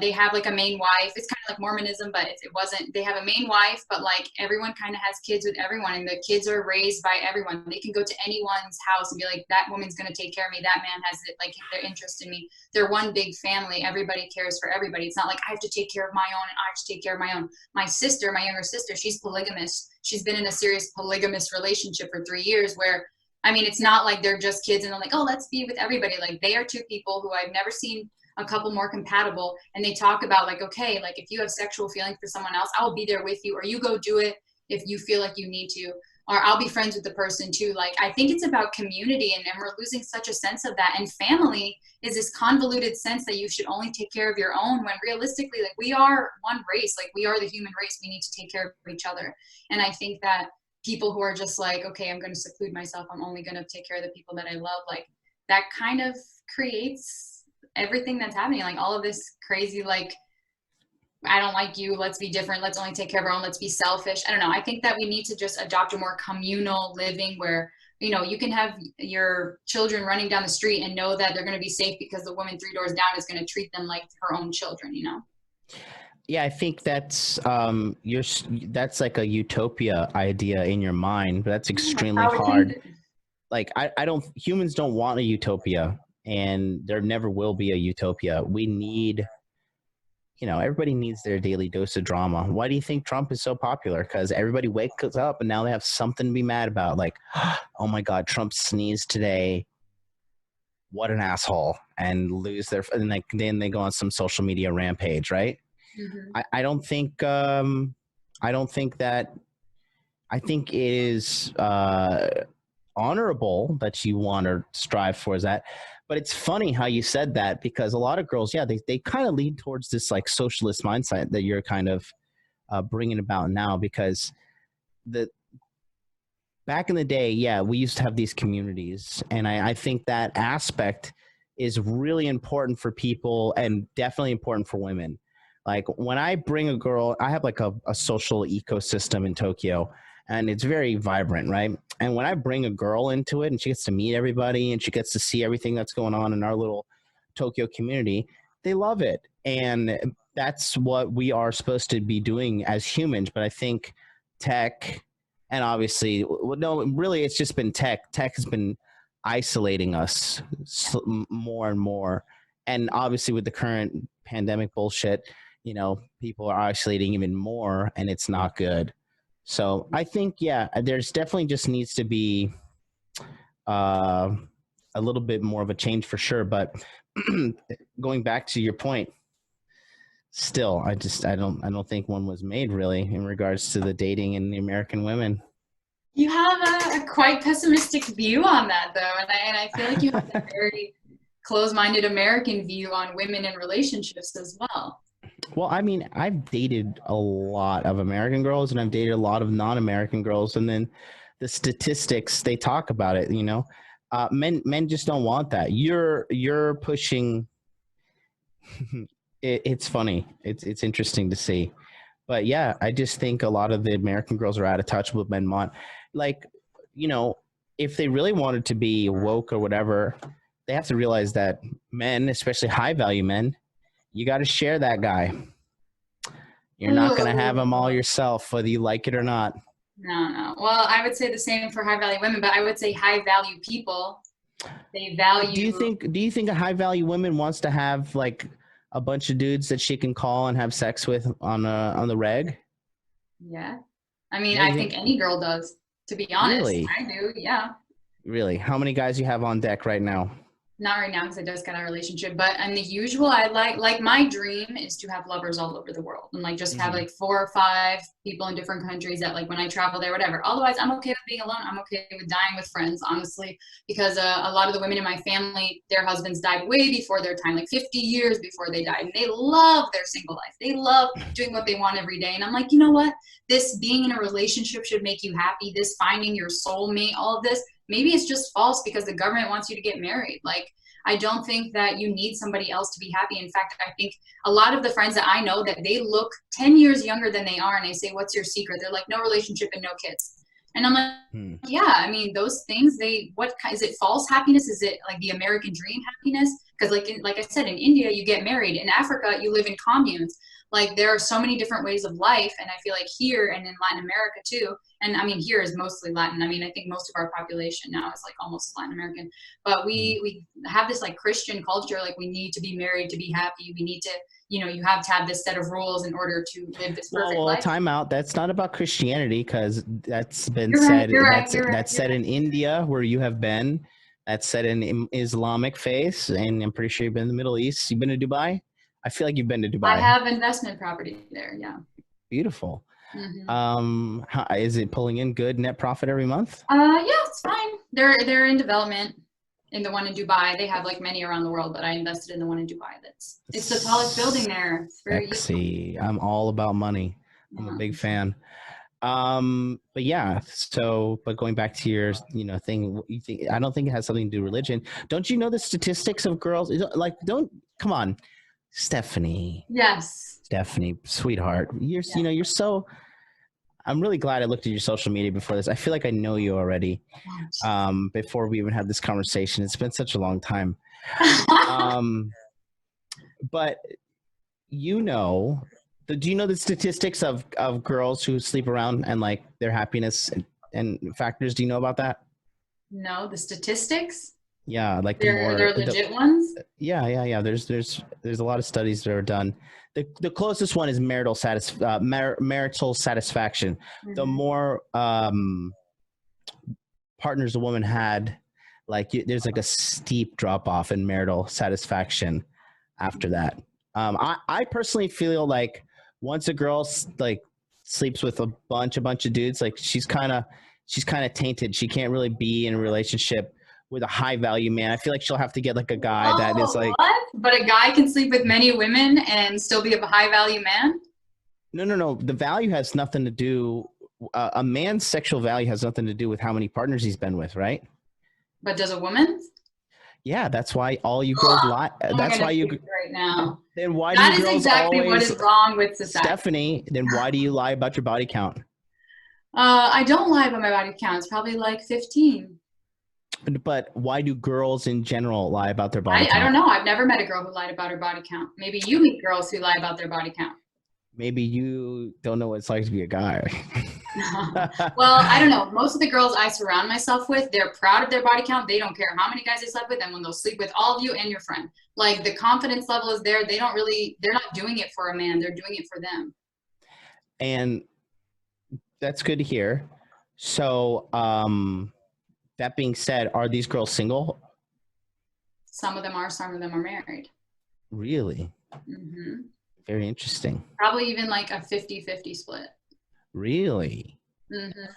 they have like a main wife. It's kind of like Mormonism, but it wasn't. They have a main wife, but like everyone kind of has kids with everyone, and the kids are raised by everyone. They can go to anyone's house and be like, that woman's going to take care of me. That man has like their interest in me. They're one big family. Everybody cares for everybody. It's not like I have to take care of my own and I have to take care of my own. My sister, my younger sister, she's polygamous. She's been in a serious polygamous relationship for 3 years where, I mean, it's not like they're just kids and they're like, oh, let's be with everybody. Like they are 2 people who I've never seen a couple more compatible, and they talk about like, okay, like if you have sexual feelings for someone else, I'll be there with you, or you go do it if you feel like you need to, or I'll be friends with the person too. Like I think it's about community, and we're losing such a sense of that. And family is this convoluted sense that you should only take care of your own, when realistically, like we are one race, like we are the human race. We need to take care of each other. And I think that people who are just like, okay, I'm going to seclude myself, I'm only going to take care of the people that I love, like that kind of creates everything that's happening, like all of this crazy, like, I don't like you, let's be different, let's only take care of our own, let's be selfish. I don't know. I think that we need to just adopt a more communal living where, you know, you can have your children running down the street and know that they're going to be safe because the woman 3 doors down is going to treat them like her own children, you know? Yeah, I think that's that's like a utopia idea in your mind, but that's extremely hard. Like humans don't want a utopia, and there never will be a utopia. We need, you know, everybody needs their daily dose of drama. Why do you think Trump is so popular? Because everybody wakes up and now they have something to be mad about. Like, oh my God, Trump sneezed today. What an asshole. And lose their, and like, then they go on some social media rampage, right? Mm-hmm. I don't think that, I think it is honorable that you want to strive for that. But it's funny how you said that, because a lot of girls, yeah, they kind of lead towards this like socialist mindset that you're kind of bringing about now, because back in the day, yeah, we used to have these communities. And I think that aspect is really important for people, and definitely important for women. Like when I bring a girl, I have like a social ecosystem in Tokyo, and it's very vibrant, right? And when I bring a girl into it and she gets to meet everybody and she gets to see everything that's going on in our little Tokyo community, they love it. And that's what we are supposed to be doing as humans. But I think tech, and obviously, no, really, it's just been tech. Tech has been isolating us more and more. And obviously with the current pandemic bullshit, you know, people are isolating even more, and it's not good. So I think, yeah, there's definitely just needs to be a little bit more of a change for sure. But going back to your point, still, I don't think one was made really in regards to the dating and the American women. You have a quite pessimistic view on that, though, and I feel like you have a very closed-minded American view on women and relationships as well. Well, I mean, I've dated a lot of American girls, and I've dated a lot of non-American girls, and then the statistics, they talk about it, you know. Men just don't want that. You're pushing. It's funny. It's interesting to see. But yeah, I just think a lot of the American girls are out of touch with men want. Like, you know, if they really wanted to be woke or whatever, they have to realize that men, especially high value men, you got to share that guy. You're not going to have him all yourself, whether you like it or not. No. Well, I would say the same for high value women, but I would say high value people, they value. Do you think a high value woman wants to have like a bunch of dudes that she can call and have sex with on the reg? Yeah. I mean, Yeah, I think any girl does, to be honest. Really? I do, yeah. Really? How many guys you have on deck right now? Not right now because I just got a relationship, but in the usual, I like my dream is to have lovers all over the world and like just have like 4 or 5 people in different countries that like when I travel there, whatever. Otherwise, I'm okay with being alone. I'm okay with dying with friends, honestly, because a lot of the women in my family, their husbands died way before their time, like 50 years before they died, and they love their single life. They love doing what they want every day, and I'm like, you know what? This being in a relationship should make you happy. This finding your soulmate, all of this. Maybe it's just false because the government wants you to get married. Like, I don't think that you need somebody else to be happy. In fact, I think a lot of the friends that I know that they look 10 years younger than they are and I say, what's your secret? They're like, no relationship and no kids. And I'm like, yeah, I mean, those things, what is it, false happiness? Is it like the American dream happiness? Because like I said, in India, you get married. In Africa, you live in communes. Like there are so many different ways of life. And I feel like here and in Latin America too, and I mean, here is mostly Latin. I mean, I think most of our population now is like almost Latin American, but we have this like Christian culture. Like we need to be married to be happy. We need to, you have to have this set of rules in order to live this perfect life. Time out. That's not about Christianity because that's been You're said. Right, that's said in India where you have been. That's said in Islamic faith, and I'm pretty sure you've been in the Middle East. You've been to Dubai? I feel like you've been to Dubai. I have investment property there, yeah. Beautiful. Is it pulling in good net profit every month? Yeah, it's fine. They're in development. In the one in Dubai, they have like many around the world, but I invested in the one in Dubai. It's the tallest building there. It's very sexy. I'm all about money. I'm a big fan. But yeah, but going back to your thing, I don't think it has something to do with religion. Don't you know the statistics of girls? Like, come on, Stephanie. Yes. Stephanie, sweetheart. You're so. I'm really glad I looked at your social media before this. I feel like I know you already. Before we even had this conversation, it's been such a long time. But do you know the statistics of girls who sleep around and like their happiness and factors? Do you know about that? No, the statistics. Yeah, like they're legit ones. Yeah. There's a lot of studies that are done. The closest one is marital satisfaction. The more partners a woman had, like there's like a steep drop off in marital satisfaction after that. I personally feel like once a girl like sleeps with a bunch of dudes, like she's kind of tainted. She can't really be in a relationship with a high value man. I feel like she'll have to get like a guy that is like. What? But a guy can sleep with many women and still be a high value man? No. The value has nothing to do. A man's sexual value has nothing to do with how many partners he's been with, right? But does a woman's? Yeah, that's why all you girls lie. That's why you right now. Then why that do you is girls exactly always, what is wrong with society. Stephanie, then why do you lie about your body count? I don't lie about my body count. It's probably like 15. But why do girls in general lie about their body count? I don't know. I've never met a girl who lied about her body count. Maybe you meet girls who lie about their body count. Maybe you don't know what it's like to be a guy. Well, I don't know. Most of the girls I surround myself with, they're proud of their body count. They don't care how many guys they slept with, and when they'll sleep with all of you and your friend. Like the confidence level is there. They're not doing it for a man. They're doing it for them. And that's good to hear. So, that being said, are these girls single? Some of them are, some of them are married. Really? Mm-hmm. Very interesting. Probably even like a 50-50 split. Really? Mm-hmm.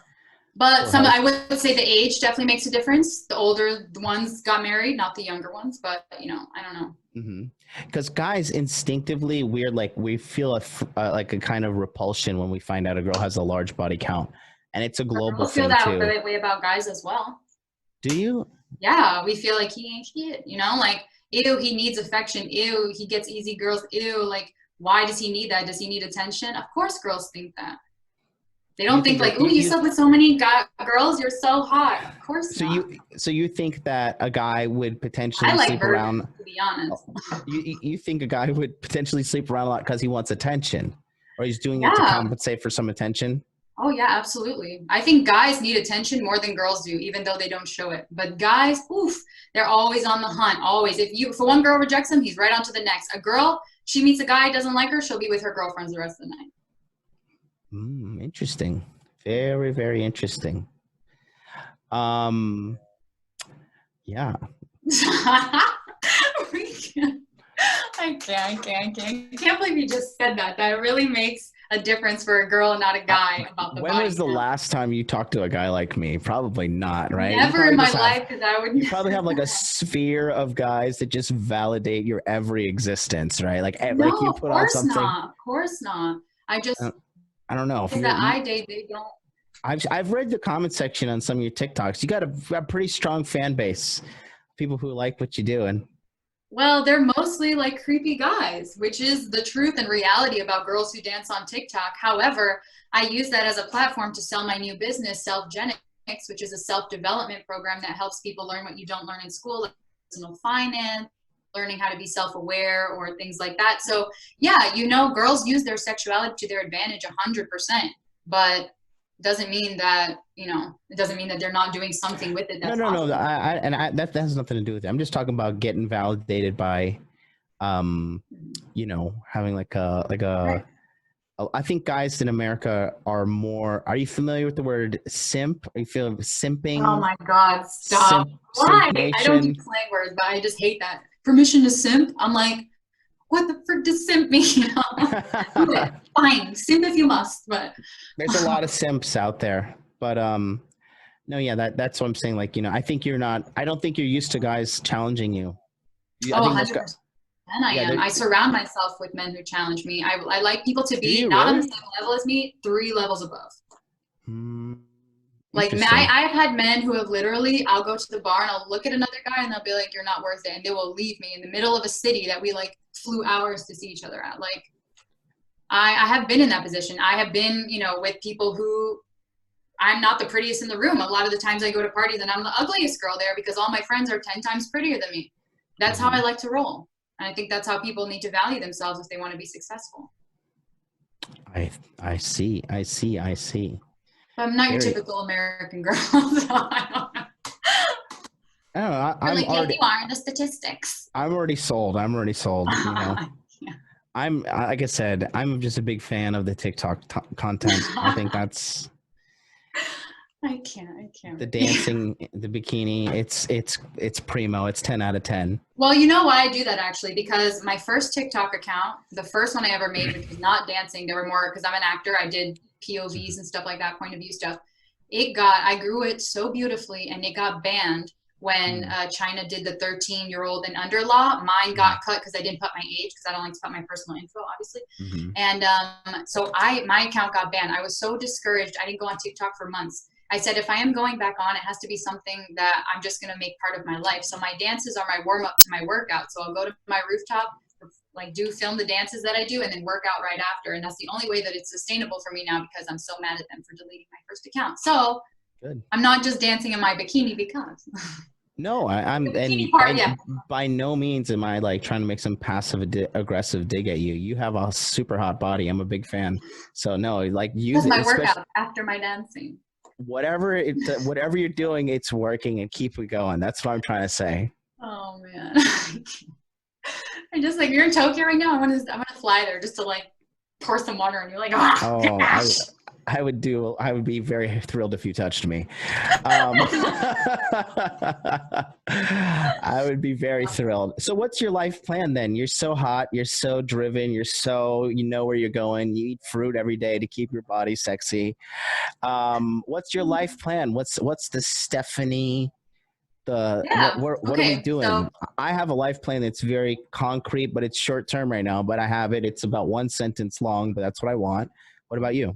But I would say the age definitely makes a difference. The older ones got married, not the younger ones, but I don't know. Mm-hmm. Because guys instinctively, we feel like a kind of repulsion when we find out a girl has a large body count, and it's a global thing too. We feel that way about guys as well. Do you? Yeah, we feel like he ain't shit, like, ew, he needs affection, ew, he gets easy girls, ew, like, why does he need that? Does he need attention? Of course girls think that. They don't think like, ooh, you slept with so many girls, you're so hot. Of course not. So you think that a guy would potentially sleep around, to be honest. You think a guy would potentially sleep around a lot because he wants attention, or he's doing it to compensate for some attention? Oh yeah, absolutely. I think guys need attention more than girls do, even though they don't show it. But guys, oof, they're always on the hunt, always. If one girl rejects him, he's right on to the next. A girl, she meets a guy, doesn't like her, she'll be with her girlfriends the rest of the night. Interesting. Very, very interesting. Yeah. I can't believe you just said that. That really makes a difference for a girl and not a guy about the When body was the count. last time you talked to a guy like me? Probably not, right? Never in my life, because I would. You probably have like a sphere of guys that just validate your every existence, right? Like, No, like you of put on course something. not. Of course not. I just I don't know if that I date, they don't. I've read the comment section on some of your TikToks. You got a pretty strong fan base, people who like what you're doing. Well, they're mostly like creepy guys, which is the truth and reality about girls who dance on TikTok. However, I use that as a platform to sell my new business, Self-Genics, which is a self-development program that helps people learn what you don't learn in school, like personal finance, learning how to be self-aware or things like that. So yeah, girls use their sexuality to their advantage 100%, but doesn't mean that, it doesn't mean that they're not doing something with it. That's No. awesome. That has nothing to do with it. I'm just talking about getting validated by, having Right. I think guys in America are more. Are you familiar with the word simp? Are you feel simping? Oh my God, stop. Why? I don't do slang words, but I just hate that. Permission to simp? I'm like, what the frick does simp mean? Do it. Fine. Simp if you must, but There's a lot of simps out there. But no, yeah, that's what I'm saying. Like, I think you're not. I don't think you're used to guys challenging you. I think 100%. I yeah, am. I surround myself with men who challenge me. I like people to be you not on the really? same level as me, 3 levels above. Like, Interesting. I've had men who have literally, I'll go to the bar and I'll look at another guy and they'll be like, you're not worth it. And they will leave me in the middle of a city that we like flew hours to see each other at. Like, I have been in that position. I have been, with people who I'm not the prettiest in the room. A lot of the times I go to parties and I'm the ugliest girl there because all my friends are 10 times prettier than me. That's how I like to roll. And I think that's how people need to value themselves if they want to be successful. I see. But I'm not your typical American girl. So I don't know. I don't know. I'm like, yes, you are in the statistics. I'm already sold. I'm like I said, I'm just a big fan of the TikTok content. I think that's. I can't. The dancing, the bikini, it's primo. It's 10 out of 10. Well, you know why I do that actually? Because my first TikTok account, the first one I ever made, which was not dancing, there were more, because I'm an actor, I did POVs and stuff like that, point of view stuff. I grew it so beautifully and it got banned when China did the 13-year-old and under law. Mine got cut because I didn't put my age, because I don't like to put my personal info, obviously. And so my account got banned. I was so discouraged. I didn't go on TikTok for months. I said, if I am going back on, it has to be something that I'm just going to make part of my life. So my dances are my warm up to my workout. So I'll go to my rooftop, like film the dances that I do and then work out right after. And that's the only way that it's sustainable for me now, because I'm so mad at them for deleting my first account. So good. I'm not just dancing in my bikini because. No, I'm and by no means am I like trying to make some passive aggressive dig at you. You have a super hot body. I'm a big fan. So no, like use my workout after my dancing. Whatever you're doing, it's working, and keep it going. That's what I'm trying to say. Oh man. I'm just like, you're in Tokyo right now. I want to fly there just to like pour some water on you. Like, I would be very thrilled if you touched me. I would be very thrilled. So what's your life plan then? You're so hot. You're so driven. You know where you're going. You eat fruit every day to keep your body sexy. What's your life plan? What's the Stephanie? What are we doing? So, I have a life plan that's very concrete, but it's short term right now. But I have it. It's about 1 sentence long, but that's what I want. What about you?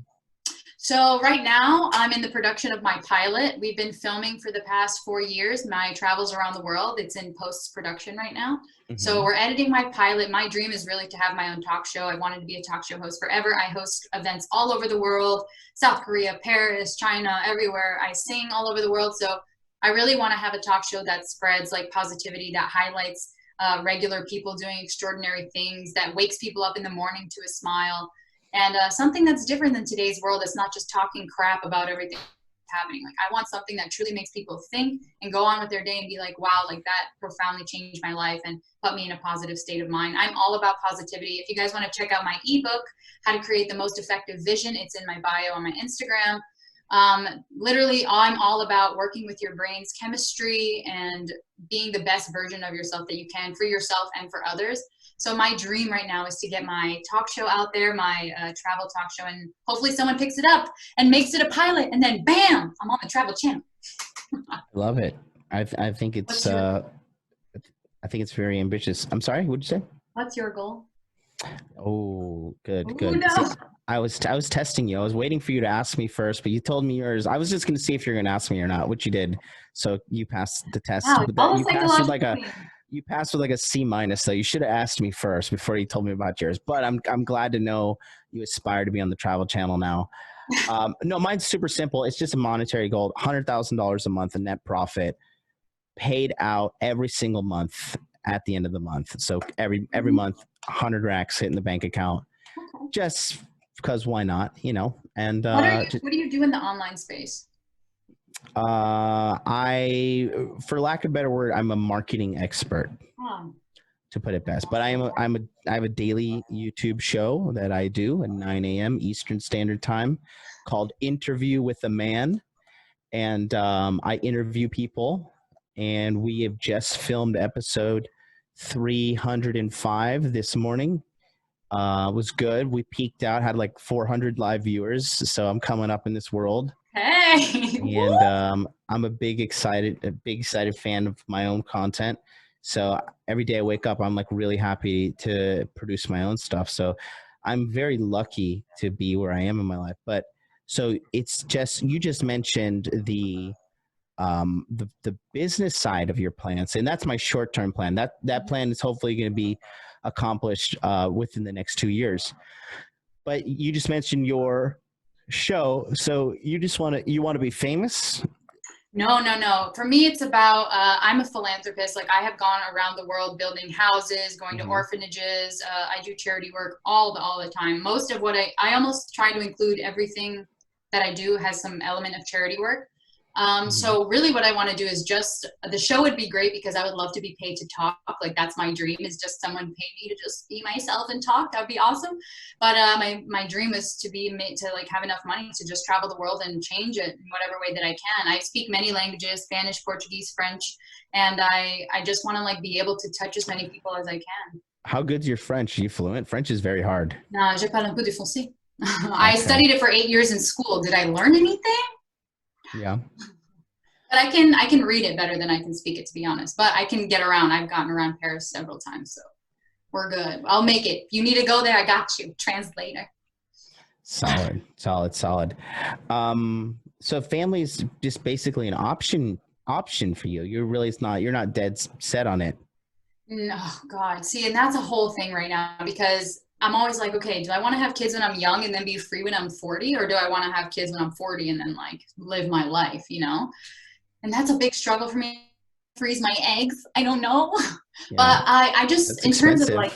So right now I'm in the production of my pilot. We've been filming for the past 4 years. My travels around the world. It's in post-production right now. So we're editing my pilot. My dream is really to have my own talk show. I wanted to be a talk show host forever. I host events all over the world, South Korea, Paris, China, everywhere. I sing all over the world. So I really want to have a talk show that spreads like positivity, that highlights regular people doing extraordinary things, that wakes people up in the morning to a smile. And something that's different than today's world. It's not just talking crap about everything happening. Like, I want something that truly makes people think and go on with their day and be like, wow, like that profoundly changed my life and put me in a positive state of mind. I'm all about positivity. If you guys want to check out my ebook, How to Create the Most Effective Vision, it's in my bio on my Instagram. Literally, I'm all about working with your brain's chemistry and being the best version of yourself that you can for yourself and for others. So my dream right now is to get my talk show out there, my travel talk show, and hopefully someone picks it up and makes it a pilot, and then bam, I'm on the Travel Channel. Love it. I think it's I think it's very ambitious. I'm sorry, what'd you say? What's your goal? Oh, good. No. See, I was testing you. I was waiting for you to ask me first, but you told me yours. I was just going to see if you're going to ask me or not, which you did. So you passed the test. Wow, You passed with like a C minus, though. You should have asked me first before you told me about yours. But I'm glad to know you aspire to be on the Travel Channel now. No, mine's super simple. It's just a monetary goal: $100,000 a month in net profit, paid out every single month at the end of the month. So every month, 100 racks hit in the bank account. Okay. Just because why not? You know. And what do you do in the online space? For lack of a better word, I'm a marketing expert, to put it best. But I have a daily YouTube show that I do at 9 a.m. Eastern Standard Time called Interview with a Man. And I interview people, and we have just filmed episode 305 this morning. It was good. We peaked out, had like 400 live viewers. So I'm coming up in this world. Hey. And I'm a big excited fan of my own content. So every day I wake up, I'm like really happy to produce my own stuff. So I'm very lucky to be where I am in my life. But so it's just, you just mentioned the business side of your plans, and that's my short-term plan. That plan is hopefully going to be accomplished within the next 2 years. But you just mentioned your show, so you want to be famous? No. For me, it's about, I'm a philanthropist. Like, I have gone around the world building houses, going to orphanages. I do charity work all the time. Most of what I almost try to include everything that I do has some element of charity work. So really what I want to do is just, the show would be great because I would love to be paid to talk. Like, that's my dream, is just someone pay me to just be myself and talk. That would be awesome. But my dream is to be made to like have enough money to just travel the world and change it in whatever way that I can. I speak many languages: Spanish, Portuguese, French, and I just want to like be able to touch as many people as I can. How good's your French? Are you fluent? French is very hard. No, je parle un peu de français. I studied it for 8 years in school. Did I learn anything? Yeah. But I can read it better than I can speak it, to be honest. But I can get around. I've gotten around Paris several times, so we're good. I'll make it. If you need to go there, I got you. Translator. Solid. So family is just basically an option for you. You're not dead set on it. No, God. See, and that's a whole thing right now, because I'm always like, okay, do I want to have kids when I'm young and then be free when I'm 40? Or do I want to have kids when I'm 40 and then like live my life, you know? And that's a big struggle for me. Freeze my eggs. I don't know. Yeah. But I just, in terms of like,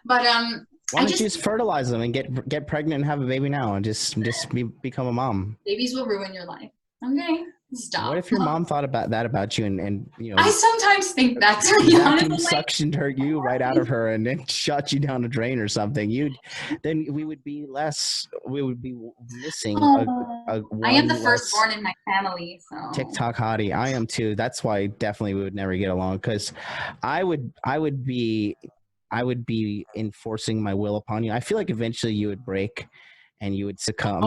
but why don't you just fertilize them and get pregnant and have a baby now and just become a mom? Babies will ruin your life. Okay. Stop. What if your mom thought about you and you know? I sometimes think that, to be honest. Suctioned you right out of her and then shot you down a drain or something. Then we would be missing. I am the firstborn in my family, so. TikTok hottie. I am too. That's why definitely we would never get along, because I would be enforcing my will upon you. I feel like eventually you would break and you would succumb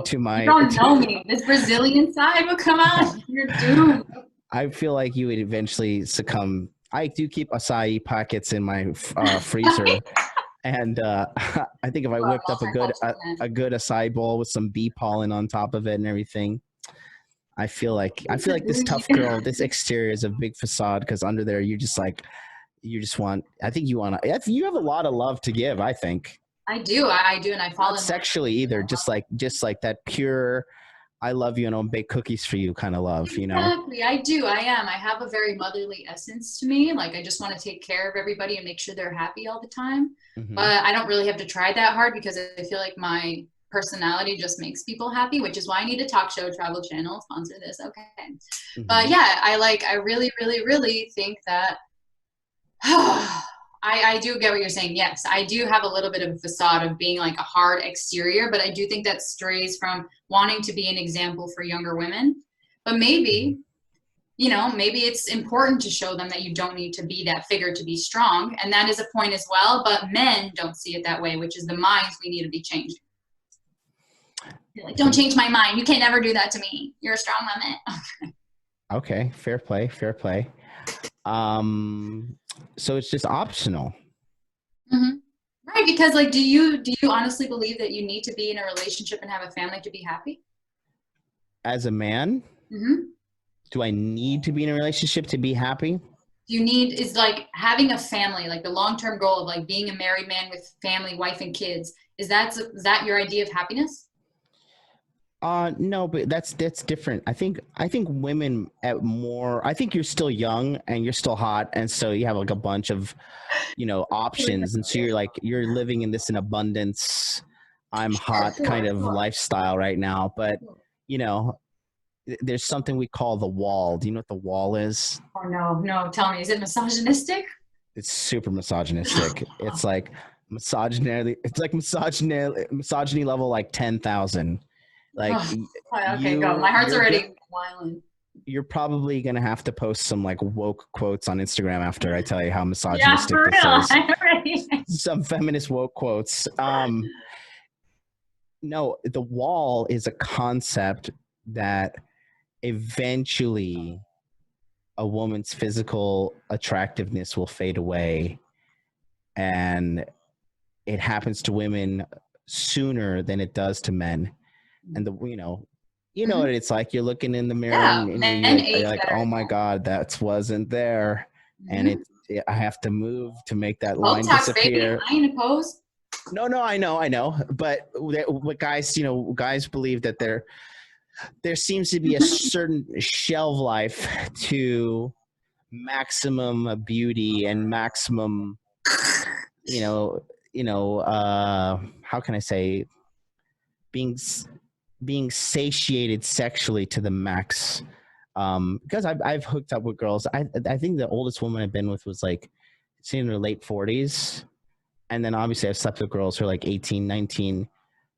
to my. You don't know me. This Brazilian side will come out. You're doomed. I feel like you would eventually succumb. I do keep acai packets in my freezer, and I think if I whipped up a good acai bowl with some bee pollen on top of it and everything, I feel like this tough girl. This exterior is a big facade, because under there you want. I think you have a lot of love to give. I think. I do, and I follow. Not sexually either, just like that pure I love you and I'll bake cookies for you kind of love, you know? Exactly. I do. I am. I have a very motherly essence to me. Like I just want to take care of everybody and make sure they're happy all the time. Mm-hmm. But I don't really have to try that hard because I feel like my personality just makes people happy, which is why I need a talk show, Travel Channel, sponsor this. Okay. But Mm-hmm. yeah, I really, really, really think that I do get what you're saying. Yes, I do have a little bit of a facade of being like a hard exterior, but I do think that strays from wanting to be an example for younger women. But maybe, you know, maybe it's important to show them that you don't need to be that figure to be strong. And that is a point as well. But men don't see it that way, which is the minds we need to be changed. You're like, don't change my mind. You can't never do that to me. You're a strong woman. Okay, fair play, fair play. So it's just optional. Mm-hmm. Right, because like, do you honestly believe that you need to be in a relationship and have a family to be happy? As a man, Mm-hmm. do I need to be in a relationship to be happy? You need is like having a family, like the long-term goal of like being a married man with family, wife and kids. Is that your idea of happiness? No, but that's different. I think women at more. I think you're still young and you're still hot, and so you have like a bunch of, options, and so you're living in an abundance. I'm hot kind of lifestyle right now, but you know, there's something we call the wall. Do you know what the wall is? Oh no, no, tell me, is it misogynistic? It's super misogynistic. It's like misogyny. It's like misogyny level like 10,000. Like Oh, okay, go. My heart's already wild. you're probably gonna have to post some like woke quotes on Instagram after I tell you how Yeah, misogynistic for this real. is. I'm ready. Some feminist woke quotes. No, the wall is a concept that eventually a woman's physical attractiveness will fade away, and it happens to women sooner than it does to men. And what it's like. You're looking in the mirror Yeah, and men you're age like, better. oh my god, that wasn't there, and I have to move to make that line Botox, baby. disappear. I ain't opposed. No, I know, but what guys, guys believe that there seems to be a certain shelf life to maximum beauty and maximum, how can I say, being being satiated sexually to the max. Because I've hooked up with girls. I think the oldest woman I've been with was like, in her late 40s. And then obviously I've slept with girls who are like 18, 19.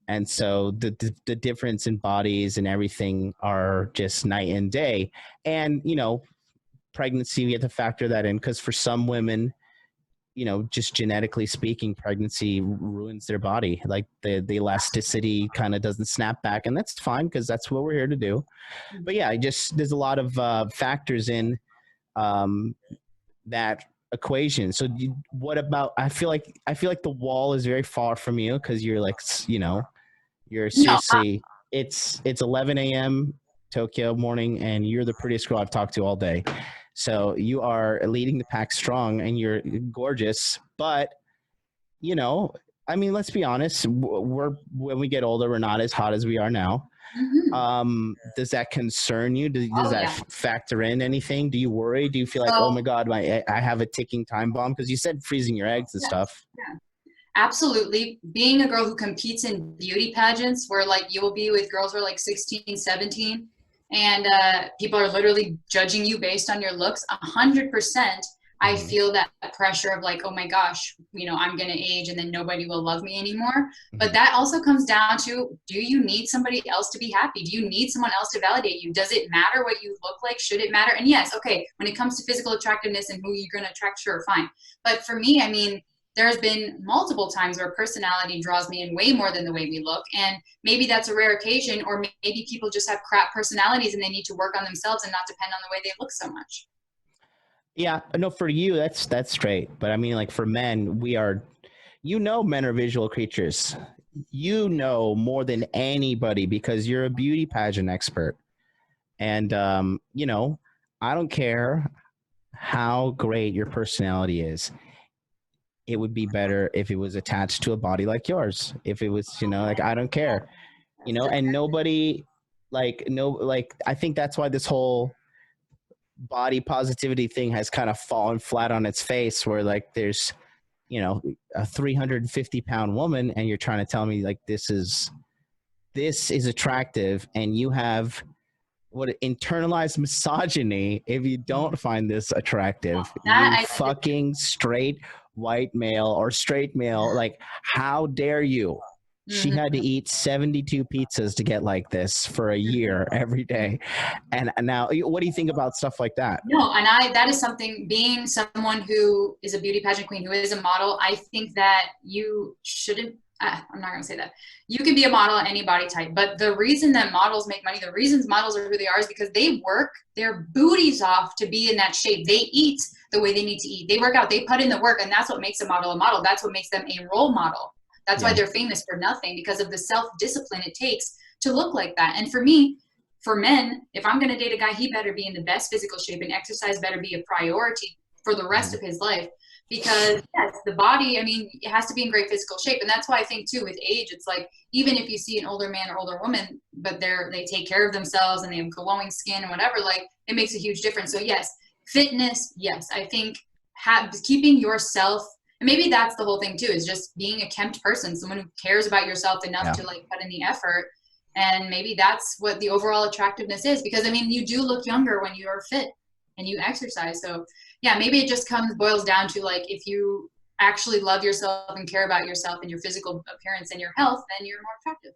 And so the difference in bodies and everything are just night and day. And, pregnancy, we have to factor that in, because for some women, just genetically speaking, pregnancy ruins their body. Like the elasticity kind of doesn't snap back, and that's fine because that's what we're here to do. But yeah, there's a lot of factors in that equation. So what about? I feel like the wall is very far from you because you're like, you're No, seriously. It's 11 a.m. Tokyo morning, and you're the prettiest girl I've talked to all day. So you are leading the pack strong, and you're gorgeous. But let's be honest. When we get older, we're not as hot as we are now. Does that concern you? Does that factor in anything? Do you worry? Do you feel like, oh my god, I have a ticking time bomb? Because you said freezing your eggs and stuff. Yeah. Absolutely. Being a girl who competes in beauty pageants where like you will be with girls who are like 16, 17, and people are literally judging you based on your looks, 100%. I feel that pressure of like, oh my gosh, I'm going to age and then nobody will love me anymore. But that also comes down to, do you need somebody else to be happy? Do you need someone else to validate you? Does it matter what you look like? Should it matter? And yes, okay, when it comes to physical attractiveness and who you're going to attract, sure, fine. But for me, there's been multiple times where personality draws me in way more than the way we look. And maybe that's a rare occasion, or maybe people just have crap personalities and they need to work on themselves and not depend on the way they look so much. Yeah, no, for you, that's straight. But like for men, men are visual creatures. More than anybody because you're a beauty pageant expert. And, I don't care how great your personality is. It would be better if it was attached to a body like yours. If it was, I don't care, and nobody, like, no, like, I think that's why this whole body positivity thing has kind of fallen flat on its face, where like there's, you know, a 350-pound woman and you're trying to tell me like this is attractive, and you have what, internalized misogyny if you don't find this attractive. You fucking straight white male or straight male, like, how dare you? She had to eat 72 pizzas to get like this for a year every day. And now, what do you think about stuff like that? No, and that is something, being someone who is a beauty pageant queen, who is a model, I think that you shouldn't, I'm not going to say that. You can be a model at any body type, but the reason that models make money, the reasons models are who they are, is because they work their booties off to be in that shape. They eat the way they need to eat. They work out, they put in the work, and that's what makes a model a model. That's what makes them a role model. That's why they're famous for nothing, because of the self-discipline it takes to look like that. And for me, for men, if I'm going to date a guy, he better be in the best physical shape, and exercise better be a priority for the rest of his life. Because yes, the body, I mean, it has to be in great physical shape. And that's why I think too, with age, it's like, even if you see an older man or older woman, but they take care of themselves and they have glowing skin and whatever, like, it makes a huge difference. So yes, fitness, yes, I think keeping yourself, and maybe that's the whole thing too, is just being a kempt person, someone who cares about yourself enough to like put in the effort. And maybe that's what the overall attractiveness is, because I mean, you do look younger when you are fit and you exercise. So yeah, maybe it just boils down to like, if you actually love yourself and care about yourself and your physical appearance and your health, then you're more attractive.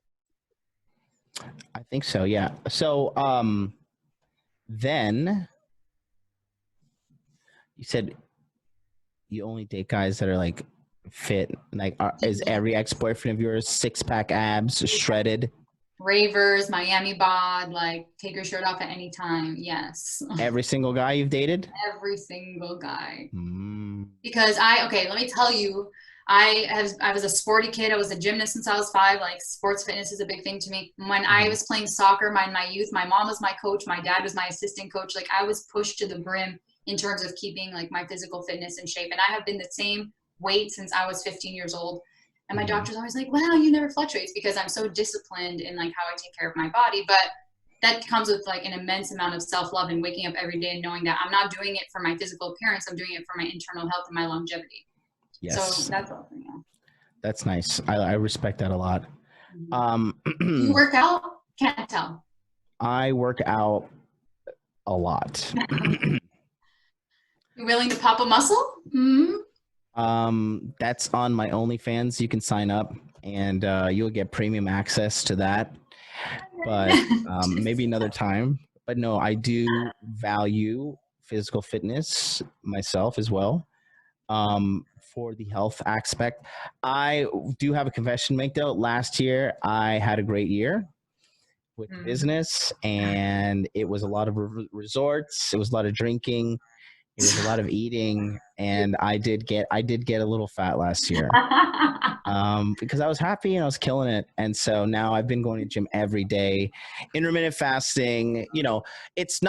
I think so. Yeah. So, then you said you only date guys that are like fit. Like, is every ex-boyfriend of yours 6-pack abs, shredded? Ravers, Miami bod, like take your shirt off at any time. Yes. Every single guy you've dated? Every single guy. Because let me tell you, I was a sporty kid. I was a gymnast since I was 5. Like, sports fitness is a big thing to me. When I was playing soccer, in my youth, my mom was my coach. My dad was my assistant coach. Like, I was pushed to the brim in terms of keeping like my physical fitness in shape. And I have been the same weight since I was 15 years old. And my doctor's always like, wow, you never fluctuate. It's because I'm so disciplined in like how I take care of my body. But that comes with like an immense amount of self-love and waking up every day and knowing that I'm not doing it for my physical appearance. I'm doing it for my internal health and my longevity. Yes. So that's all. Yeah. That's nice. I respect that a lot. You work out? Can't tell. I work out a lot. You willing to pop a muscle? That's on my OnlyFans. You can sign up and you'll get premium access to that. But maybe another time. But no, I do value physical fitness myself as well. For the health aspect, I do have a confession to make though. Last year, I had a great year with business, and it was a lot of resorts. It was a lot of drinking. It was a lot of eating, and I did get a little fat last year because I was happy and I was killing it. And so now I've been going to the gym every day, intermittent fasting. You know, it's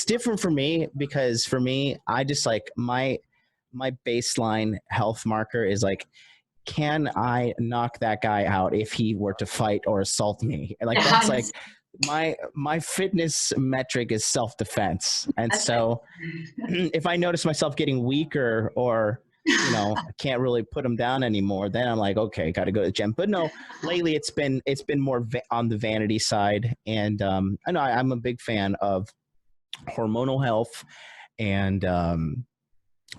different for me, because for me, I just like my baseline health marker is like, can I knock that guy out if he were to fight or assault me? Like, that's like my fitness metric is self-defense. And so if I notice myself getting weaker, or, you know, I can't really put him down anymore, then I'm like, okay, got to go to the gym. But no, lately it's been more on the vanity side. And I know I'm a big fan of hormonal health. And,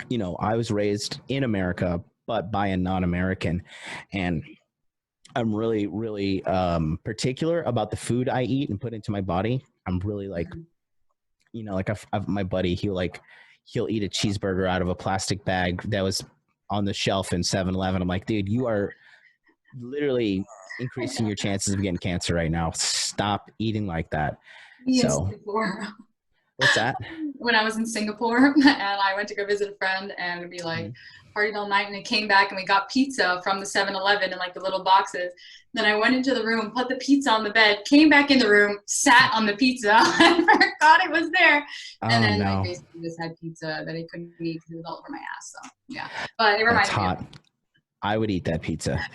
you know, I was raised in America, but by a non-American. And I'm really, really particular about the food I eat and put into my body. I'm really like, you know, like I've my buddy, he'll eat a cheeseburger out of a plastic bag that was on the shelf in 7-Eleven. I'm like, dude, you are literally increasing your chances of getting cancer right now. Stop eating like that. So, what's that? When I was in Singapore and I went to go visit a friend, and it'd be like partied all night, and it came back and we got pizza from the 7-Eleven in like the little boxes. Then I went into the room, put the pizza on the bed, came back in the room, sat on the pizza, and forgot it was there. And then I basically just had pizza that I couldn't eat because it was all over my ass. So yeah, but it reminds me. I would eat that pizza.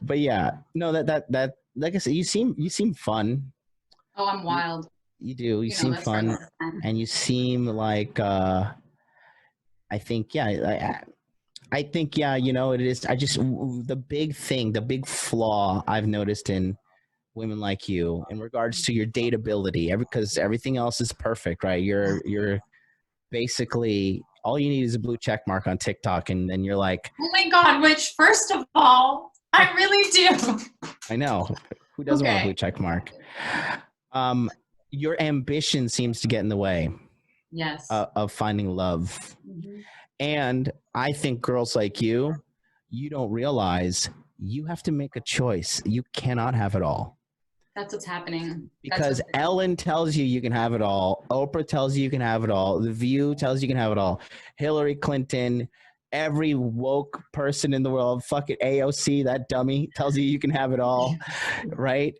But yeah, no, that like I said, you seem fun. Oh, I'm You, wild. you do. You You know, seem that's friends fun, at the time. and you seem like I think yeah, I think yeah, you know, it is. I just the big thing, the big flaw I've noticed in women like you in regards to your dateability, because everything else is perfect, right? You're basically all you need is a blue check mark on TikTok, and then you're like, Oh my God, which first of all, I really do. I know who doesn't want a blue Okay. check mark. Um, your ambition seems to get in the way Yes. of finding love, Mm-hmm. and I think girls like you don't realize you have to make a choice. You cannot have it all. That's what's happening. That's Because what's Ellen tells you can have it all. Oprah tells you can have it all. The View tells you can have it all. Hillary Clinton, every woke person in the world, fucking AOC, that dummy, tells you can have it all, right?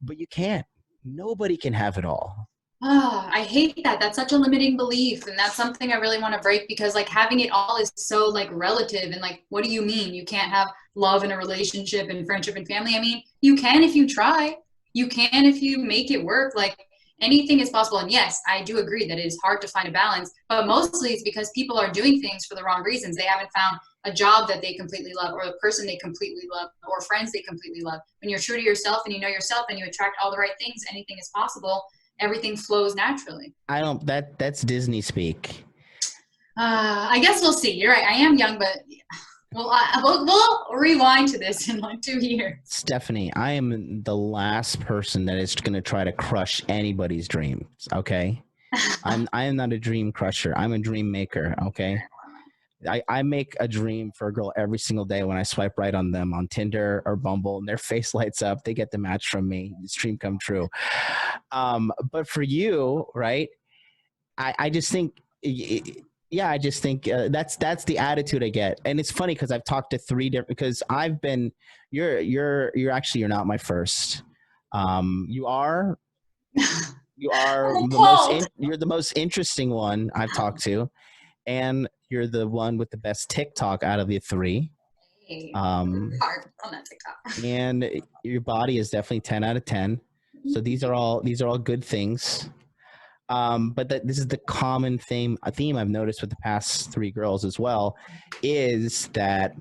But you can't. Nobody can have it all. Oh, I hate that. That's such a limiting belief. And that's something I really want to break because like having it all is so like relative and like what do you mean? You can't have love in a relationship and friendship and family. I mean, you can if you try. You can if you make it work. Like anything is possible. And yes, I do agree that it is hard to find a balance, but mostly it's because people are doing things for the wrong reasons. They haven't found a job that they completely love or a person they completely love or friends they completely love. When you're true to yourself and you know yourself and you attract all the right things, anything is possible. Everything flows naturally. I don't, that's Disney speak. I guess we'll see. You're right. I am young, but we'll rewind to this in like 2 years. Stephanie, I am the last person that is going to try to crush anybody's dreams, okay? I am not a dream crusher. I'm a dream maker, okay? I make a dream for a girl every single day when I swipe right on them on Tinder or Bumble and their face lights up. They get the match from me. This dream come true. But for you, right? I just think, yeah, I just think that's the attitude I get. And it's funny because I've talked to three different, because I've been, you're actually, you're not my first. You are, you're the most interesting one I've talked to, and you're the one with the best TikTok out of the three. Hard on that TikTok. And your body is definitely 10 out of 10. So these are all good things. But this is the common theme I've noticed with the past three girls as well, is that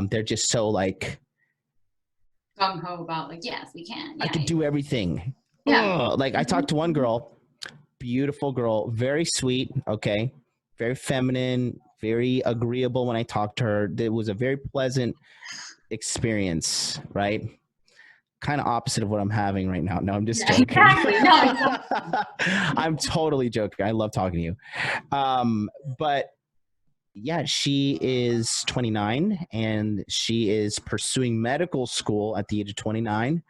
they're just so like Gung ho about like, yes, we can. I can do everything. Yeah. Like I talked to one girl, beautiful girl, very sweet, okay, very feminine, very agreeable when I talked to her. It was a very pleasant experience, right? Kind of opposite of what I'm having right now. No, I'm just joking. Exactly. No, exactly. I'm totally joking. I love talking to you. But yeah, she is 29 and she is pursuing medical school at the age of 29.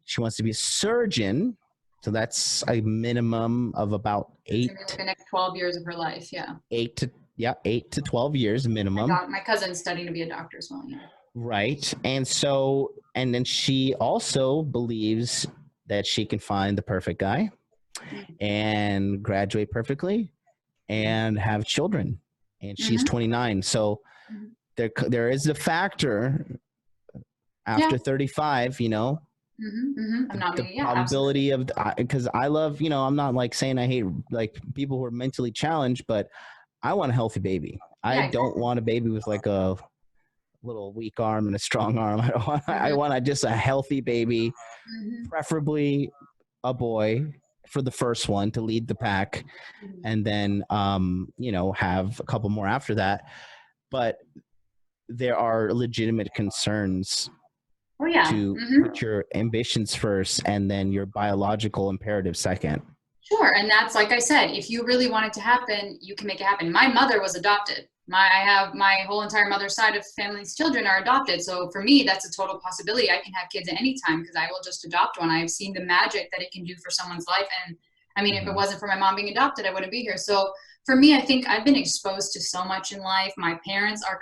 She wants to be a surgeon. So that's a minimum of about Like the next 12 years of her life. Yeah. 8 to 12 years minimum. My cousin's studying to be a doctor as well. Yeah. Right. And so, and then she also believes that she can find the perfect guy and graduate perfectly and have children. And she's 29. So there is a factor after 35, you know, I'm not the probability of, because I love, you know, I'm not like saying I hate like people who are mentally challenged, but I want a healthy baby. I don't want a baby with like a little weak arm and a strong arm. I want just a healthy baby, preferably a boy for the first one to lead the pack, and then you know, have a couple more after that. But there are legitimate concerns to put your ambitions first and then your biological imperative second. Sure. And that's, like I said, if you really want it to happen, you can make it happen. My mother was adopted. I have my whole entire mother's side of family's children are adopted. So for me, that's a total possibility. I can have kids at any time because I will just adopt one. I've seen the magic that it can do for someone's life. And I mean, if it wasn't for my mom being adopted, I wouldn't be here. So for me, I think I've been exposed to so much in life. My parents are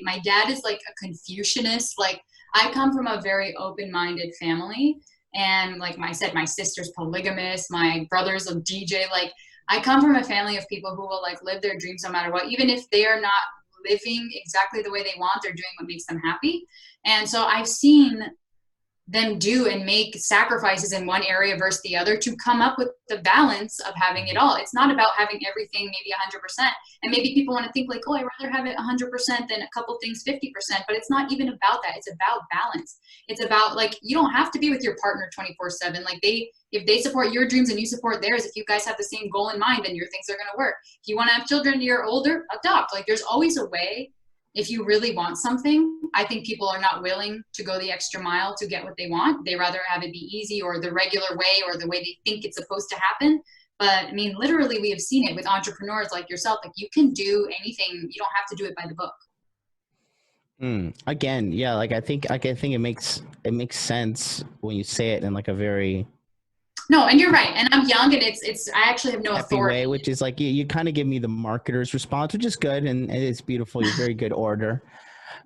my dad is like a Confucianist. Like I come from a very open-minded family. And like I said, my sister's polygamous, my brother's a DJ. Like I come from a family of people who will like live their dreams no matter what, even if they are not living exactly the way they want. They're doing what makes them happy. And so I've seen them do and make sacrifices in one area versus the other to come up with the balance of having it all. It's not about having everything maybe 100%. And maybe people want to think like, oh, I'd rather have it 100% than a couple things 50%, but it's not even about that. It's about balance. It's about like, you don't have to be with your partner 24/7. Like if they support your dreams and you support theirs, if you guys have the same goal in mind, then your things are going to work. If you want to have children, you're older, adopt. Like there's always a way. If you really want something, I think people are not willing to go the extra mile to get what they want. They rather have it be easy or the regular way or the way they think it's supposed to happen. But I mean, literally, we have seen it with entrepreneurs like yourself. Like you can do anything. You don't have to do it by the book. Again, yeah, like I think it makes sense when you say it in like a very no, and you're right. And I'm young, and it's I actually have no authority. Way, which is like you kind of give me the marketer's response, which is good and it's beautiful. You're very good order.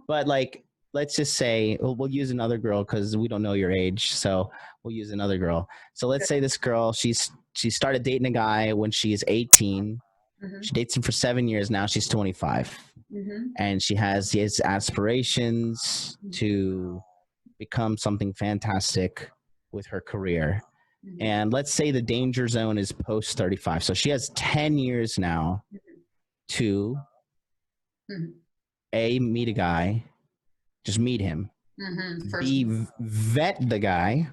But like, let's just say we'll use another girl because we don't know your age, so we'll use another girl. So let's say this girl, she started dating a guy when she's 18. Mm-hmm. She dates him for 7 years now. She's 25, and she has aspirations to become something fantastic with her career. And let's say the danger zone is post 35. So she has 10 years now to meet a guy, just meet him, vet the guy.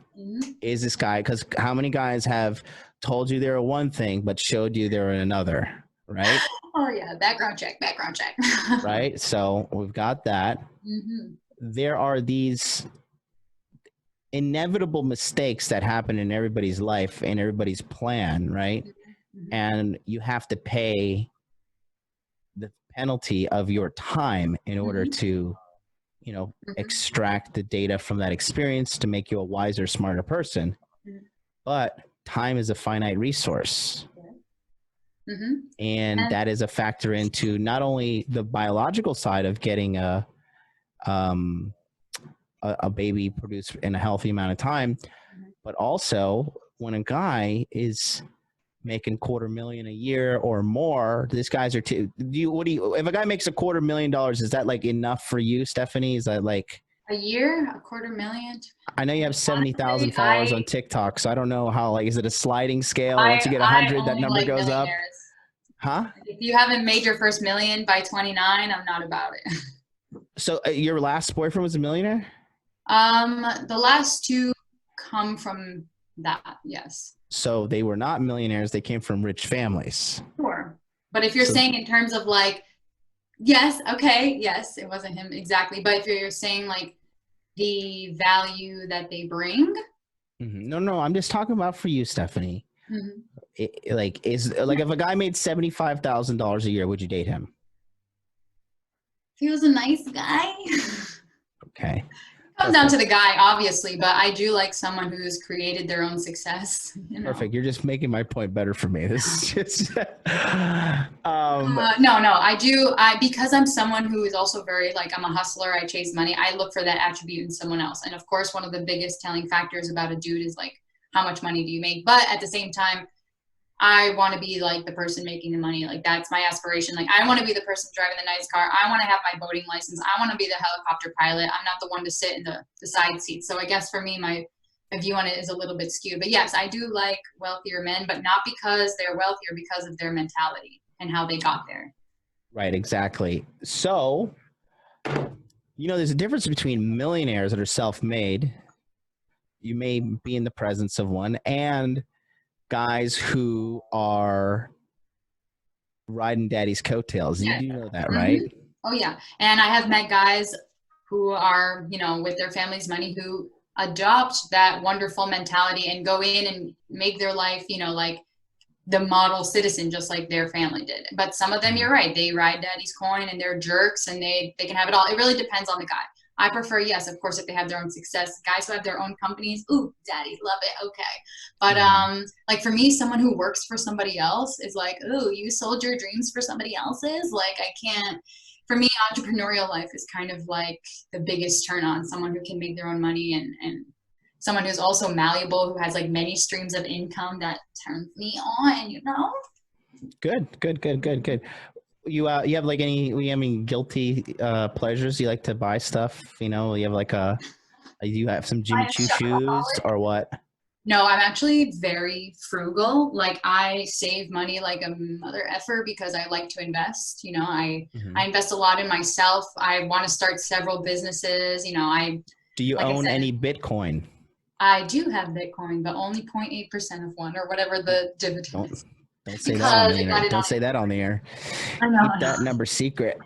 Is this guy, because how many guys have told you they're one thing but showed you they're another, right? Oh yeah, background check. Right, so we've got that. There are these inevitable mistakes that happen in everybody's life and everybody's plan, right? And you have to pay the penalty of your time in order to, extract the data from that experience to make you a wiser, smarter person. But time is a finite resource. And that is a factor into not only the biological side of getting a baby produced in a healthy amount of time, but also when a guy is making $250,000 a year or more, these guys are if a guy makes $250,000, is that like enough for you, Stephanie? Is that like a year, $250,000? I know you have 70,000 followers on TikTok, so I don't know how, like, is it a sliding scale? Once you get 100, that number goes up? Huh? If you haven't made your first million by 29, I'm not about it. So your last boyfriend was a millionaire? The last two come from that, yes. So they were not millionaires, they came from rich families. Sure. But if you're saying in terms of like, yes, okay, yes, it wasn't him exactly. But if you're saying like the value that they bring. No, I'm just talking about for you, Stephanie. If a guy made $75,000 a year, would you date him? If he was a nice guy. Okay. Comes down to the guy, obviously, but I do like someone who's created their own success. Perfect. You're just making my point better for me. This is just no, I do. Because I'm someone who is also very like, I'm a hustler. I chase money. I look for that attribute in someone else. And of course, one of the biggest telling factors about a dude is like, how much money do you make? But at the same time, I want to be like the person making the money. Like that's my aspiration. Like I want to be the person driving the nice car. I want to have my boating license. I want to be the helicopter pilot. I'm not the one to sit in the side seat. So I guess for me, my view on it is a little bit skewed. But yes, I do like wealthier men, but not because they're wealthier, because of their mentality and how they got there. Right, exactly. So, there's a difference between millionaires that are self-made. You may be in the presence of one, and guys who are riding daddy's coattails. You do know that, right? Oh yeah. And I have met guys who are, with their family's money, who adopt that wonderful mentality and go in and make their life, like the model citizen, just like their family did. But some of them, you're right, they ride daddy's coin and they're jerks and they can have it all. It really depends on the guy. I prefer, yes, of course, if they have their own success. Guys who have their own companies, ooh, daddy, love it, okay. But like for me, someone who works for somebody else is like, ooh, you sold your dreams for somebody else's? Like I can't. For me, entrepreneurial life is kind of like the biggest turn on. Someone who can make their own money and someone who's also malleable, who has like many streams of income, that turns me on, Good. you have like guilty pleasures? You like to buy stuff? You know, you have like you have some Jimmy I'm a Choo shoes shopaholic. or what? No, I'm actually very frugal. Like I save money like a mother effer because I like to invest. You know, I invest a lot in myself. I want to start several businesses. You know, Do you like I own said, any Bitcoin? I do have Bitcoin, but only 0.8% of one or whatever the dividend Don't is don't say that on because the I got air. it on. Don't say that on the air. I know, Keep I know, that number secret.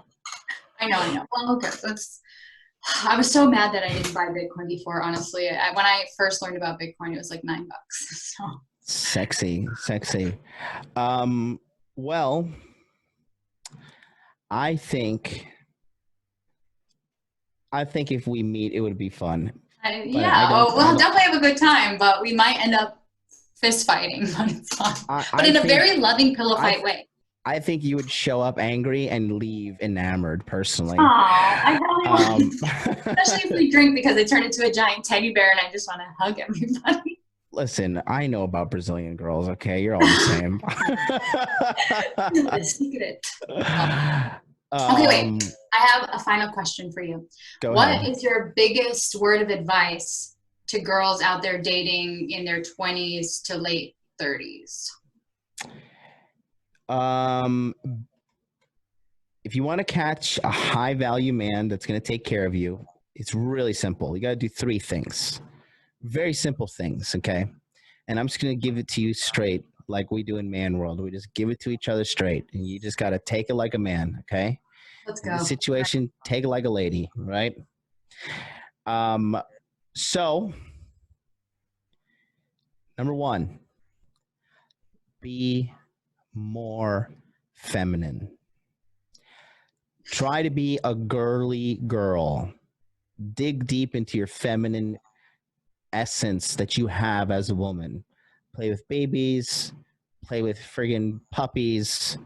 I know. Well, okay, I was so mad that I didn't buy Bitcoin before. Honestly, when I first learned about Bitcoin, it was like $9. So Sexy, sexy. Well, I think if we meet, it would be fun. But I yeah, don't. oh, we'll definitely have a good time, but we might end up fist fighting, but it's fun. But I in a think very loving pillow I fight way. I think you would show up angry and leave enamored. Personally, Aw, I probably um, won't. Especially if we drink because they turn into a giant teddy bear and I just want to hug everybody. listen, I know about Brazilian girls. Okay, you're all the same. The secret. Okay, wait. I have a final question for you. Go What ahead. is your biggest word of advice to girls out there dating in their 20s to late 30s? If you want to catch a high value man that's going to take care of you, it's really simple. You got to do three things. Very simple things, okay? And I'm just going to give it to you straight like we do in Man World. We just give it to each other straight, and you just got to take it like a man, okay? Let's In go. this situation, take it like a lady, right? So number one, be more feminine. Try to be a girly girl. Dig deep into your feminine essence that you have as a woman. Play with babies, play with friggin' puppies,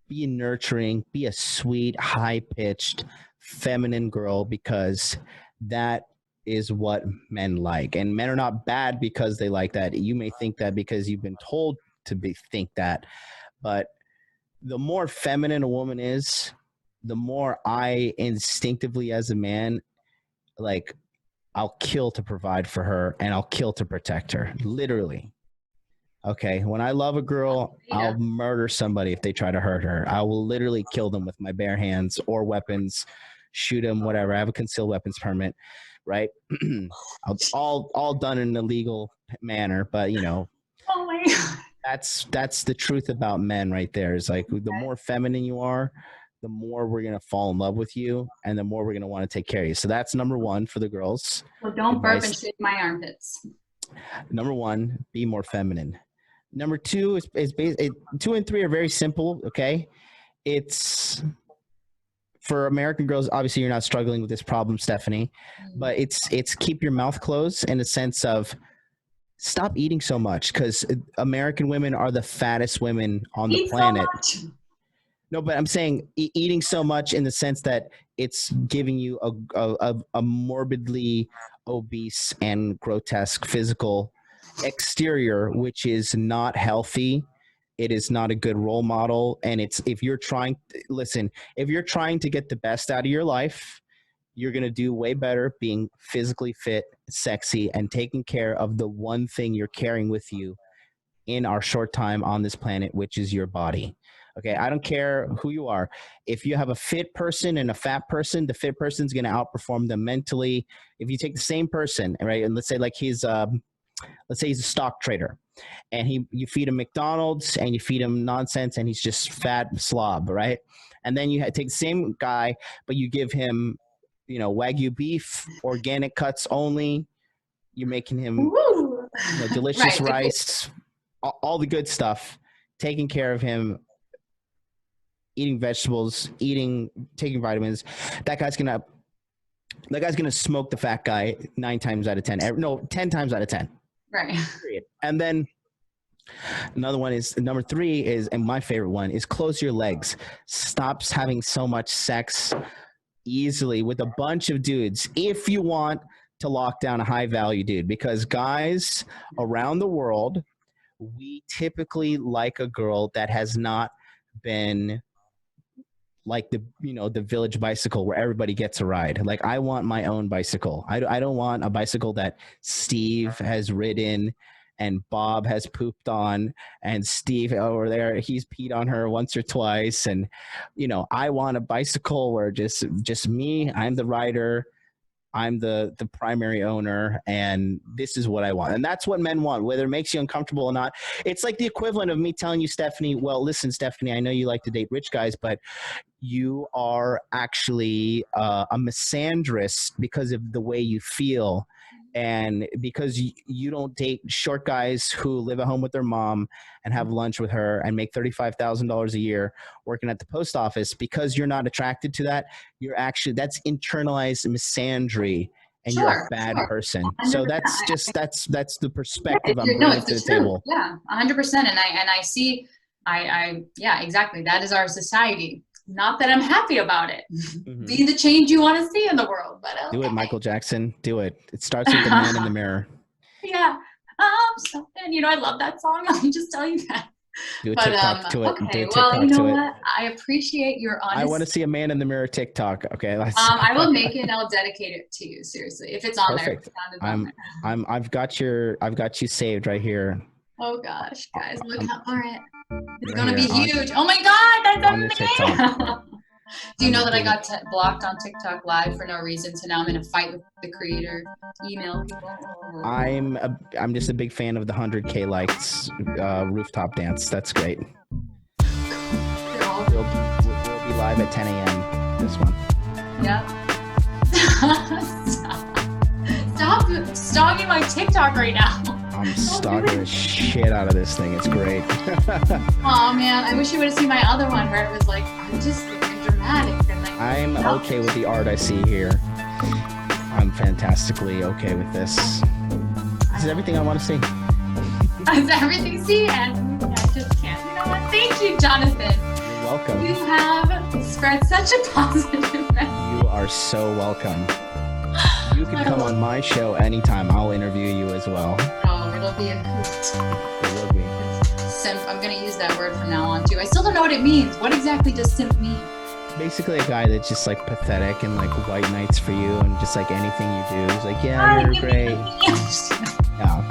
be nurturing, be a sweet, high pitched, feminine girl because that is what men like. And men are not bad because they like that. You may think that because you've been told to think that, but the more feminine a woman is, the more I instinctively as a man, like, I'll kill to provide for her and I'll kill to protect her. Literally. Okay. When I love a girl, I'll murder somebody if they try to hurt her. I will literally kill them with my bare hands or weapons, shoot them, whatever. I have a concealed weapons permit, right? all done in a legal manner, but you know, Oh my God. that's the truth about men right there. Is like the more feminine you are, the more we're gonna fall in love with you, and the more we're gonna want to take care of you. So that's number one for the girls. So don't burp Advice. and shake my armpits. Number one, be more feminine. Number two is two and three are very simple. Okay, it's for American girls. Obviously, you're not struggling with this problem, Stephanie, but it's keep your mouth closed in the sense of stop eating so much because American women are the fattest women on the planet. So No, but I'm saying eating so much in the sense that it's giving you a morbidly obese and grotesque physical exterior, which is not healthy. It is not a good role model. And it's if you're trying to get the best out of your life, you're going to do way better being physically fit, sexy, and taking care of the one thing you're carrying with you in our short time on this planet, which is your body. Okay, I don't care who you are. If you have a fit person and a fat person, the fit person's going to outperform them mentally. If you take the same person, right, and let's say like he's a stock trader, and you feed him McDonald's and you feed him nonsense, and he's just fat slob, right? And then you take the same guy, but you give him, Wagyu beef, organic cuts only. You're making him, delicious right. rice, all the good stuff, taking care of him, eating vegetables, taking vitamins. That guy's gonna smoke the fat guy 9 times out of 10. No, 10 times out of 10. Right. Period. And then another one is number 3 is, and my favorite one is close your legs. Stops having so much sex easily with a bunch of dudes if you want to lock down a high value dude, because guys around the world, we typically like a girl that has not been like the village bicycle where everybody gets a ride. Like I want my own bicycle. I don't want a bicycle that Steve has ridden and Bob has pooped on, and Steve over there, he's peed on her once or twice. And, I want a bicycle where just me, I'm the rider, I'm the primary owner, and this is what I want. And that's what men want, whether it makes you uncomfortable or not. It's like the equivalent of me telling you, Stephanie, well, listen, Stephanie, I know you like to date rich guys, but you are actually a misandrist because of the way you feel. And because you don't date short guys who live at home with their mom and have lunch with her and make $35,000 a year working at the post office, because you're not attracted to that, that's internalized misandry, and you're a bad person. 100%. So that's the perspective I'm bringing to the table. Yeah, 100%. And I see, yeah, exactly. That is our society. Not that I'm happy about it. Mm-hmm. Be the change you want to see in the world. But okay. Do it, Michael Jackson. Do it. It starts with the man in the mirror. Yeah. And I love that song. I'm just telling you that. Do a TikTok to it. Okay. Do a TikTok you know what? I appreciate your honesty. I want to see a man in the mirror TikTok. Okay. I will make it and I'll dedicate it to you. Seriously. If it's on Perfect. There. I've got you saved right here. Oh gosh, guys, look out for it. It's going to be huge. Oh my God, that's amazing. Do you know that I got blocked on TikTok live for no reason? So now I'm in a fight with the creator. Email people. I'm just a big fan of the 100K likes rooftop dance. That's great. We'll be live at 10 a.m. this one. Yeah. Stop stalking my TikTok right now. I'm stalking the shit out of this thing. It's great. Oh man, I wish you would have seen my other one where it was like, I'm just dramatic. And like, I'm okay with the art I see here. I'm fantastically okay with this. This is everything I want to see. It's everything. See, and I just can't. You know what? Thank you, Jonathan. You're welcome. You have spread such a positive message. You are so welcome. You can come on my show anytime. I'll interview you as well. Oh, it'll be a hoot. It will be. Simp. I'm going to use that word from now on, too. I still don't know what it means. What exactly does simp mean? Basically a guy that's just like pathetic and like white knights for you and just like anything you do. He's like, yeah, you're great. Yeah.